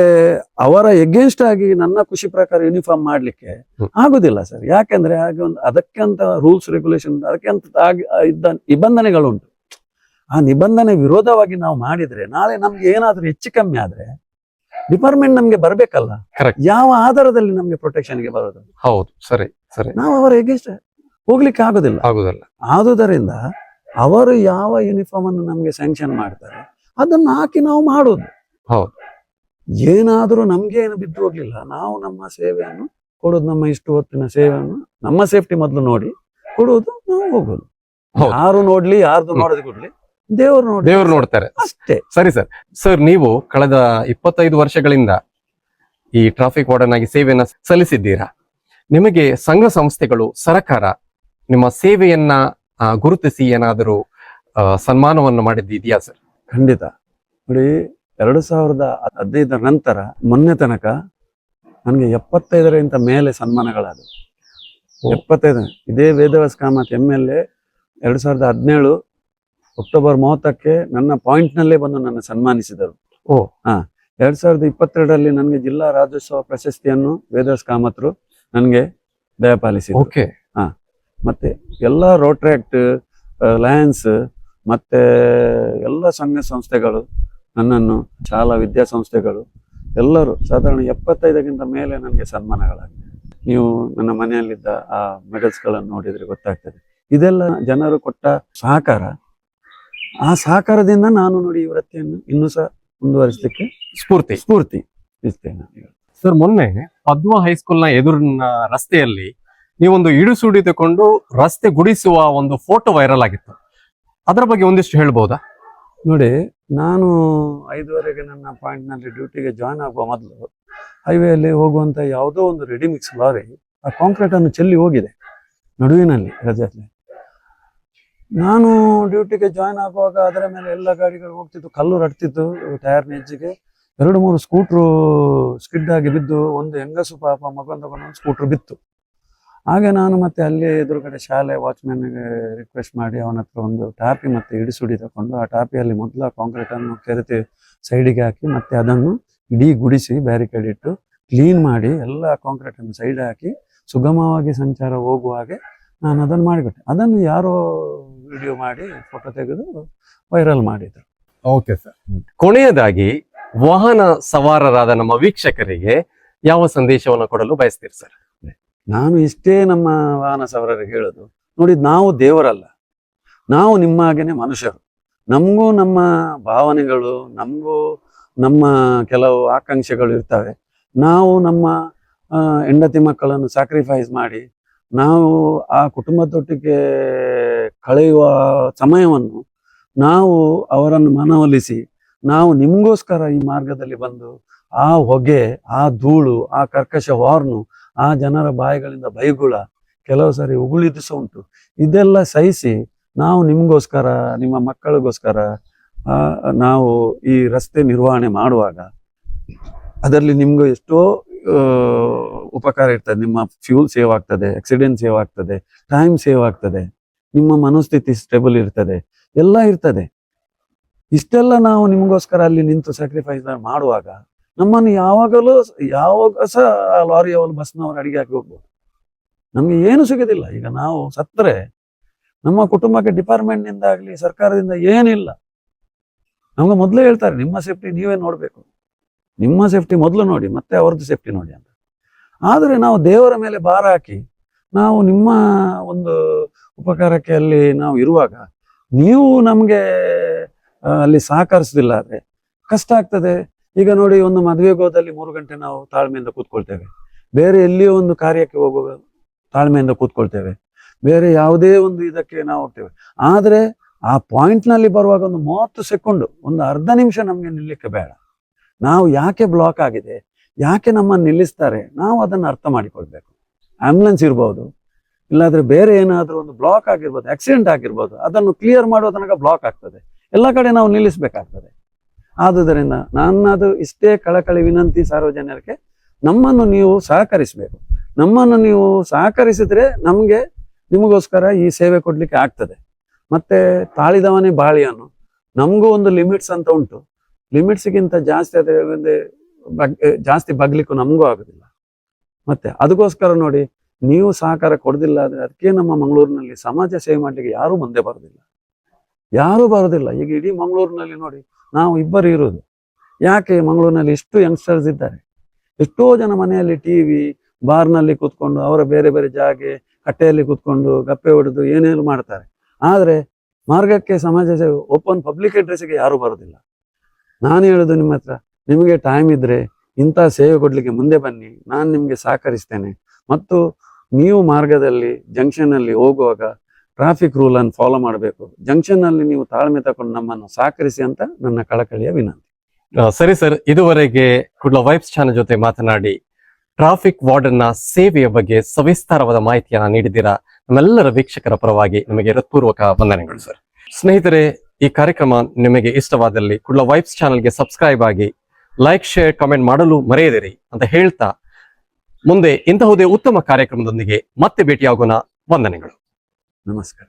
ಅವರ ಎಗೇನ್ಸ್ಟ್ ಆಗಿ ನನ್ನ ಖುಷಿ ಪ್ರಕಾರ ಯೂನಿಫಾರ್ಮ್ ಮಾಡ್ಲಿಕ್ಕೆ ಆಗುದಿಲ್ಲ ಸರ್. ಯಾಕಂದ್ರೆ ಹಾಗೆ ಅದಕ್ಕಂತ ರೂಲ್ಸ್ ರೆಗ್ಯುಲೇಷನ್, ಅದಕ್ಕಂತ ಇದ್ದ ನಿಬಂಧನೆಗಳುಂಟು. ಆ ನಿಬಂಧನೆ ವಿರೋಧವಾಗಿ ನಾವು ಮಾಡಿದ್ರೆ ನಾಳೆ ನಮ್ಗೆ ಏನಾದ್ರೂ ಹೆಚ್ಚು ಕಮ್ಮಿ ಆದ್ರೆ ಡಿಪಾರ್ಟ್ಮೆಂಟ್ ನಮ್ಗೆ ಬರ್ಬೇಕಲ್ಲ. ಯಾವ ಆಧಾರದಲ್ಲಿ ನಮ್ಗೆ ಪ್ರೊಟೆಕ್ಷನ್ಗೆ ಬರೋದು? ಹೌದು, ಸರಿ. ನಾವು ಅವರ ಎಗೇನ್ಸ್ಟ್ ಹೋಗ್ಲಿಕ್ಕೆ ಆಗುದಿಲ್ಲ. ಆದುದರಿಂದ ಅವರು ಯಾವ ಯೂನಿಫಾರ್ಮ್ ಅನ್ನು ನಮ್ಗೆ ಸ್ಯಾಂಕ್ಷನ್ ಮಾಡ್ತಾರೆ ಅದನ್ನು ಹಾಕಿ ನಾವು ಮಾಡೋದು. ಏನಾದ್ರೂ ನಮ್ಗೆ ಏನು ಬಿದ್ದು ಹೋಗ್ಲಿಲ್ಲ, ನಾವು ನಮ್ಮ ಸೇವೆಯನ್ನು ಕೊಡೋದು, ನಮ್ಮ ಇಷ್ಟು ಹೊತ್ತಿನ ಸೇವೆಯನ್ನು ನಮ್ಮ ಸೇಫ್ಟಿ ಮೊದಲು ನೋಡಿ ಕೊಡುವುದು, ನಾವು ಹೋಗೋದು. ಯಾರು ನೋಡ್ಲಿ, ಯಾರ್ದು ನೋಡೋದು ಕೊಡ್ಲಿ, ದೇವರು ನೋಡ್ತಾರೆ ಅಷ್ಟೇ. ಸರಿ ಸರ್, ನೀವು ಕಳೆದ 25 ವರ್ಷಗಳಿಂದ ಈ ಟ್ರಾಫಿಕ್ ವಾರ್ಡನ್ ಆಗಿ ಸೇವೆಯನ್ನ ಸಲ್ಲಿಸಿದ್ದೀರಾ. ನಿಮಗೆ ಸಂಘ ಸಂಸ್ಥೆಗಳು, ಸರ್ಕಾರ ನಿಮ್ಮ ಸೇವೆಯನ್ನ ಗುರುತಿಸಿ ಏನಾದರೂ ಸನ್ಮಾನವನ್ನು ಮಾಡಿದ್ದಿದೆಯಾ ಸರ್? ಖಂಡಿತ. ನೋಡಿ, 2015 ನಂತರ ಮೊನ್ನೆ ತನಕ ನನಗೆ 75ರಿಂದ ಮೇಲೆ ಸನ್ಮಾನಗಳಾದವು. 75. ಇದೇ ವೇದವ್ಯಾಸ ಕಾಮತ್ MLA 2017 ಅಕ್ಟೋಬರ್ 30ಕ್ಕೆ ನನ್ನ ಪಾಯಿಂಟ್ ನಲ್ಲೇ ಬಂದು ನನ್ನ ಸನ್ಮಾನಿಸಿದರು. 2022ರಲ್ಲಿ ನನಗೆ ಜಿಲ್ಲಾ ರಾಜ್ಯೋತ್ಸವ ಪ್ರಶಸ್ತಿಯನ್ನು ವೇದವ್ಯಾಸ ಕಾಮತ್ರು ನನಗೆ ದಯಪಾಲಿಸಿದರು. ಮತ್ತೆ ಎಲ್ಲ ರೋಟರಿ ಆಕ್ಟ್, ಲಯನ್ಸ್ ಮತ್ತೆ ಎಲ್ಲ ಸಂಘ ಸಂಸ್ಥೆಗಳು ನನ್ನನ್ನು, ಶಾಲಾ ವಿದ್ಯಾಸಂಸ್ಥೆಗಳು ಎಲ್ಲರೂ ಸಾಧಾರಣ 75ಕ್ಕಿಂತ ಮೇಲೆ ನನಗೆ ಸನ್ಮಾನಗಳಾಗಿದೆ. ನೀವು ನನ್ನ ಮನೆಯಲ್ಲಿದ್ದ ಆ ಮೆಡಲ್ಸ್ಗಳನ್ನು ನೋಡಿದ್ರೆ ಗೊತ್ತಾಗ್ತದೆ. ಇದೆಲ್ಲ ಜನರು ಕೊಟ್ಟ ಸಹಕಾರ. ಆ ಸಹಕಾರದಿಂದ ನಾನು ನೋಡಿ ಈ ವೃತ್ತಿಯನ್ನು ಇನ್ನೂ ಸಹ ಮುಂದುವರಿಸಲಿಕ್ಕೆ ಸ್ಫೂರ್ತಿ ಇಸ್ತೇನೆ. ಸರ್, ಮೊನ್ನೆ ಪದ್ಮ ಹೈಸ್ಕೂಲ್ನ ಎದುರಿನ ರಸ್ತೆಯಲ್ಲಿ ನೀವೊಂದು ಇಡುಸುಡಿ ತಗೊಂಡು ರಸ್ತೆ ಗುಡಿಸುವ ಒಂದು ಫೋಟೋ ವೈರಲ್ ಆಗಿತ್ತು. ಅದರ ಬಗ್ಗೆ ಒಂದಿಷ್ಟು ಹೇಳ್ಬಹುದಾ? ನೋಡಿ, ನಾನು 5:30ಗೆ ನನ್ನ ಪಾಯಿಂಟ್ನಲ್ಲಿ ಡ್ಯೂಟಿಗೆ ಜಾಯ್ನ್ ಆಗುವ ಮೊದಲು ಹೈವೇಯಲ್ಲಿ ಹೋಗುವಂಥ ಯಾವುದೋ ಒಂದು ರೆಡಿಮಿಕ್ಸ್ ಲಾರಿ ಆ ಕಾಂಕ್ರೀಟನ್ನು ಚೆಲ್ಲಿ ಹೋಗಿದೆ ನಡುವಿನಲ್ಲಿ ರಜೆಯಲ್ಲಿ. ನಾನು ಡ್ಯೂಟಿಗೆ ಜಾಯ್ನ್ ಆಗುವಾಗ ಅದರ ಮೇಲೆ ಎಲ್ಲ ಗಾಡಿಗಳು ಹೋಗ್ತಿತ್ತು, ಕಲ್ಲು ರಟ್ತಿತ್ತು ಟೈರ್ನ ಎಜ್ಜಿಗೆ. 2-3 ಸ್ಕೂಟ್ರು ಸ್ಕಿಡ್ ಆಗಿ ಬಿದ್ದು, ಒಂದು ಹೆಂಗಸು ಪಾಪ ಮಗನ ತಗೊಂಡು ಒಂದು ಸ್ಕೂಟ್ರ್ ಬಿತ್ತು. ಹಾಗೆ ನಾನು ಮತ್ತೆ ಅಲ್ಲಿ ಎದುರುಗಡೆ ಶಾಲೆ ವಾಚ್ಮ್ಯಾನ್ಗೆ ರಿಕ್ವೆಸ್ಟ್ ಮಾಡಿ ಅವನ ಹತ್ರ ಒಂದು ಟಾಪಿ ಮತ್ತು ಇಡಿಸುಡಿ ತಗೊಂಡು ಆ ಟಾಪಿಯಲ್ಲಿ ಮೊದಲು ಆ ಕಾಂಕ್ರೀಟನ್ನು ಕೆರೆತಿ ಸೈಡಿಗೆ ಹಾಕಿ ಮತ್ತೆ ಅದನ್ನು ಇಡೀ ಗುಡಿಸಿ ಬ್ಯಾರಿಕೇಡ್ ಇಟ್ಟು ಕ್ಲೀನ್ ಮಾಡಿ ಎಲ್ಲ ಕಾಂಕ್ರೀಟನ್ನು ಸೈಡ್ ಹಾಕಿ ಸುಗಮವಾಗಿ ಸಂಚಾರ ಹೋಗುವ ಹಾಗೆ ನಾನು ಅದನ್ನು ಮಾಡಿಕೊಟ್ಟೆ. ಅದನ್ನು ಯಾರೋ ವಿಡಿಯೋ ಮಾಡಿ ಫೋಟೋ ತೆಗೆದು ವೈರಲ್ ಮಾಡಿದರು. Okay sir. ಕೊನೆಯದಾಗಿ ವಾಹನ ಸವಾರರಾದ ನಮ್ಮ ವೀಕ್ಷಕರಿಗೆ ಯಾವ ಸಂದೇಶವನ್ನು ಕೊಡಲು ಬಯಸ್ತೀರಿ ಸರ್? ನಾನು ಇಷ್ಟೇ ನಮ್ಮ ವಾಹನ ಸವಾರರಿಗೆ ಹೇಳೋದು, ನೋಡಿ, ನಾವು ದೇವರಲ್ಲ, ನಾವು ನಿಮ್ಮ ಹಾಗೇನೆ ಮನುಷ್ಯರು. ನಮಗೂ ನಮ್ಮ ಭಾವನೆಗಳು, ನಮಗೂ ನಮ್ಮ ಕೆಲವು ಆಕಾಂಕ್ಷೆಗಳು ಇರ್ತವೆ. ನಾವು ನಮ್ಮ ಹೆಂಡತಿ ಮಕ್ಕಳನ್ನು ಸ್ಯಾಕ್ರಿಫೈಸ್ ಮಾಡಿ ನಾವು ಆ ಕುಟುಂಬದೊಟ್ಟಿಗೆ ಕಳೆಯುವ ಸಮಯವನ್ನು ನಾವು ಅವರನ್ನು ಮನವೊಲಿಸಿ ನಾವು ನಿಮಗೋಸ್ಕರ ಈ ಮಾರ್ಗದಲ್ಲಿ ಬಂದು ಆ ಹೊಗೆ, ಆ ಧೂಳು, ಆ ಕರ್ಕಶ ಹಾರ್ನು, ಆ ಜನರ ಬಾಯಿಗಳಿಂದ ಬೈಗುಳ, ಕೆಲವು ಸಾರಿ ಉಗುಳಿದು ಸಹ ಉಂಟು. ಇದೆಲ್ಲ ಸಹಿಸಿ ನಾವು ನಿಮಗೋಸ್ಕರ, ನಿಮ್ಮ ಮಕ್ಕಳಿಗೋಸ್ಕರ ನಾವು ಈ ರಸ್ತೆ ನಿರ್ವಹಣೆ ಮಾಡುವಾಗ ಅದರಲ್ಲಿ ನಿಮ್ಗೆ ಎಷ್ಟೋ ಉಪಕಾರ ಇರ್ತದೆ. ನಿಮ್ಮ ಫ್ಯೂಲ್ ಸೇವ್ ಆಗ್ತದೆ, ಆಕ್ಸಿಡೆಂಟ್ ಸೇವ್ ಆಗ್ತದೆ, ಟೈಮ್ ಸೇವ್ ಆಗ್ತದೆ, ನಿಮ್ಮ ಮನೋಸ್ಥಿತಿ ಸ್ಟೇಬಲ್ ಇರ್ತದೆ, ಎಲ್ಲ ಇರ್ತದೆ. ಇಷ್ಟೆಲ್ಲ ನಾವು ನಿಮಗೋಸ್ಕರ ಅಲ್ಲಿ ನಿಂತು ಸ್ಯಾಕ್ರಿಫೈಸ್ ಮಾಡುವಾಗ ನಮ್ಮನ್ನು ಯಾವಾಗ ಸಹ ಲಾರಿಯವರು ಬಸ್ನವರು ಅಡಿಗೆ ಹಾಕಿ ಹೋಗ್ಬೋದು. ನಮ್ಗೆ ಏನು ಸಿಗೋದಿಲ್ಲ. ಈಗ ನಾವು ಸತ್ತರೆ ನಮ್ಮ ಕುಟುಂಬಕ್ಕೆ ಡಿಪಾರ್ಟ್ಮೆಂಟ್ನಿಂದ ಆಗಲಿ ಸರ್ಕಾರದಿಂದ ಏನಿಲ್ಲ. ನಮ್ಗೆ ಮೊದಲೇ ಹೇಳ್ತಾರೆ, ನಿಮ್ಮ ಸೇಫ್ಟಿ ನೀವೇ ನೋಡಬೇಕು, ನಿಮ್ಮ ಸೇಫ್ಟಿ ಮೊದಲು ನೋಡಿ, ಮತ್ತೆ ಅವ್ರದ್ದು ಸೇಫ್ಟಿ ನೋಡಿ ಅಂತ. ಆದರೆ ನಾವು ದೇವರ ಮೇಲೆ ಭಾರ ಹಾಕಿ ನಾವು ನಿಮ್ಮ ಒಂದು ಉಪಕಾರಕ್ಕೆ ಅಲ್ಲಿ ನಾವು ಇರುವಾಗ ನೀವು ನಮಗೆ ಅಲ್ಲಿ ಸಹಕರಿಸಲಿಲ್ಲ ಆದರೆ ಕಷ್ಟ ಆಗ್ತದೆ. ಈಗ ನೋಡಿ, ಒಂದು ಮದುವೆಗೆ ಹೋದಲ್ಲಿ 3 ಗಂಟೆ ನಾವು ತಾಳ್ಮೆಯಿಂದ ಕೂತ್ಕೊಳ್ತೇವೆ. ಬೇರೆ ಎಲ್ಲಿಯೋ ಒಂದು ಕಾರ್ಯಕ್ಕೆ ಹೋಗುವ ತಾಳ್ಮೆಯಿಂದ ಕೂತ್ಕೊಳ್ತೇವೆ. ಬೇರೆ ಯಾವುದೇ ಒಂದು ಇದಕ್ಕೆ ನಾವು ಹೋಗ್ತೇವೆ. ಆದರೆ ಆ ಪಾಯಿಂಟ್ನಲ್ಲಿ ಬರುವಾಗ ಒಂದು 30 ಸೆಕೆಂಡ್, ಒಂದು ಅರ್ಧ ನಿಮಿಷ ನಮಗೆ ನಿಲ್ಲಕ್ಕೆ ಬೇಡ. ನಾವು ಯಾಕೆ ಬ್ಲಾಕ್ ಆಗಿದೆ, ಯಾಕೆ ನಮ್ಮನ್ನು ನಿಲ್ಲಿಸ್ತಾರೆ, ನಾವು ಅದನ್ನು ಅರ್ಥ ಮಾಡಿಕೊಳ್ಬೇಕು. ಆಂಬ್ಯುಲೆನ್ಸ್ ಇರ್ಬೋದು, ಇಲ್ಲಾಂದ್ರೆ ಬೇರೆ ಏನಾದರೂ ಒಂದು ಬ್ಲಾಕ್ ಆಗಿರ್ಬೋದು, ಆಕ್ಸಿಡೆಂಟ್ ಆಗಿರ್ಬೋದು, ಅದನ್ನು ಕ್ಲಿಯರ್ ಮಾಡೋ ತನಕ ಬ್ಲಾಕ್ ಆಗ್ತದೆ. ಎಲ್ಲ ಕಡೆ ನಾವು ನಿಲ್ಲಿಸಬೇಕಾಗ್ತದೆ. ಆದುದರಿಂದ ನನ್ನದು ಇಷ್ಟೇ ಕಳಕಳಿ ವಿನಂತಿ ಸಾರ್ವಜನಿಕರಿಗೆ, ನಮ್ಮನ್ನು ನೀವು ಸಹಕರಿಸಬೇಕು. ನಮ್ಮನ್ನು ನೀವು ಸಹಕರಿಸಿದ್ರೆ ನಮಗೆ ನಿಮಗೋಸ್ಕರ ಈ ಸೇವೆ ಕೊಡ್ಲಿಕ್ಕೆ ಆಗ್ತದೆ. ಮತ್ತೆ ತಾಳಿದವನೇ ಬಾಳಿಯನ್ನು, ನಮಗೂ ಒಂದು ಲಿಮಿಟ್ಸ್ ಅಂತ ಉಂಟು. ಲಿಮಿಟ್ಸ್ಗಿಂತ ಜಾಸ್ತಿ ಆದರೆ ಜಾಸ್ತಿ ಬಗ್ಲಿಕ್ಕೂ ನಮಗೂ ಆಗೋದಿಲ್ಲ. ಮತ್ತೆ ಅದಕ್ಕೋಸ್ಕರ ನೋಡಿ, ನೀವು ಸಹಕಾರ ಕೊಡೋದಿಲ್ಲ ಆದರೆ ಅದಕ್ಕೆ ನಮ್ಮ ಮಂಗಳೂರಿನಲ್ಲಿ ಸಮಾಜ ಸೇವೆ ಮಾಡಲಿಕ್ಕೆ ಯಾರೂ ಮುಂದೆ ಬರೋದಿಲ್ಲ, ಯಾರೂ ಬರೋದಿಲ್ಲ. ಈಗ ಇಡೀ ಮಂಗಳೂರಿನಲ್ಲಿ ನೋಡಿ, ನಾವು ಇಬ್ಬರು ಇರೋದು. ಯಾಕೆ ಮಂಗಳೂರಿನಲ್ಲಿ ಇಷ್ಟು ಯಂಗ್ಸ್ಟರ್ಸ್ ಇದ್ದಾರೆ, ಎಷ್ಟೋ ಜನ ಮನೆಯಲ್ಲಿ ಟಿವಿ ಬಾರ್ನಲ್ಲಿ ಕೂತ್ಕೊಂಡು, ಅವರ ಬೇರೆ ಬೇರೆ ಜಾಗೆ ಕಟ್ಟೆಯಲ್ಲಿ ಕೂತ್ಕೊಂಡು ಗಪ್ಪೆ ಹೊಡೆದು ಏನೇನು ಮಾಡ್ತಾರೆ. ಆದರೆ ಮಾರ್ಗಕ್ಕೆ ಸಮಾಜ ಸೇವೆ, ಓಪನ್ ಪಬ್ಲಿಕ್ ಅಡ್ರೆಸ್ಗೆ ಯಾರೂ ಬರೋದಿಲ್ಲ. ನಾನು ಹೇಳೋದು ನಿಮ್ಮ ಹತ್ರ, ನಿಮಗೆ ಟೈಮ್ ಇದ್ದರೆ ಇಂಥ ಸೇವೆ ಕೊಡಲಿಕ್ಕೆ ಮುಂದೆ ಬನ್ನಿ, ನಾನು ನಿಮಗೆ ಸಹಕರಿಸ್ತೇನೆ. ಮತ್ತು ನೀವು ಮಾರ್ಗದಲ್ಲಿ ಜಂಕ್ಷನ್ನಲ್ಲಿ ಹೋಗುವಾಗ ಟ್ರಾಫಿಕ್ ರೂಲನ್ನು ಫಾಲೋ ಮಾಡಬೇಕು. ಜಂಕ್ಷನ್ನಲ್ಲಿ ನೀವು ತಾಳ್ಮೆ ತಗೊಂಡು ನಮ್ಮನ್ನು ಸಹಕರಿಸಿ ಅಂತ ನನ್ನ ಕಳಕಳಿಯ ವಿನಂತಿ. ಸರಿ ಸರ್, ಇದುವರೆಗೆ ಕುಡ್ಲ ವೈಬ್ಸ್ ಚಾನೆಲ್ ಜೊತೆ ಮಾತನಾಡಿ ಟ್ರಾಫಿಕ್ ವಾರ್ಡನ್ನ ಸೇವೆಯ ಬಗ್ಗೆ ಸವಿಸ್ತಾರವಾದ ಮಾಹಿತಿಯನ್ನ ನೀಡಿದ್ದೀರಾ. ನಮ್ಮೆಲ್ಲರ ವೀಕ್ಷಕರ ಪರವಾಗಿ ನಿಮಗೆ ಹೃತ್ಪೂರ್ವಕ ವಂದನೆಗಳು ಸರ್. ಸ್ನೇಹಿತರೆ, ಈ ಕಾರ್ಯಕ್ರಮ ನಿಮಗೆ ಇಷ್ಟವಾದಲ್ಲಿ ಕುಡ್ಲ ವೈಬ್ಸ್ ಚಾನೆಲ್ಗೆ ಸಬ್ಸ್ಕ್ರೈಬ್ ಆಗಿ, ಲೈಕ್, ಶೇರ್, ಕಾಮೆಂಟ್ ಮಾಡಲು ಮರೆಯದಿರಿ ಅಂತ ಹೇಳ್ತಾ, ಮುಂದೆ ಇಂತಹುದೇ ಉತ್ತಮ ಕಾರ್ಯಕ್ರಮದೊಂದಿಗೆ ಮತ್ತೆ ಭೇಟಿಯಾಗೋಣ. ವಂದನೆಗಳು. ನಮಸ್ಕಾರ.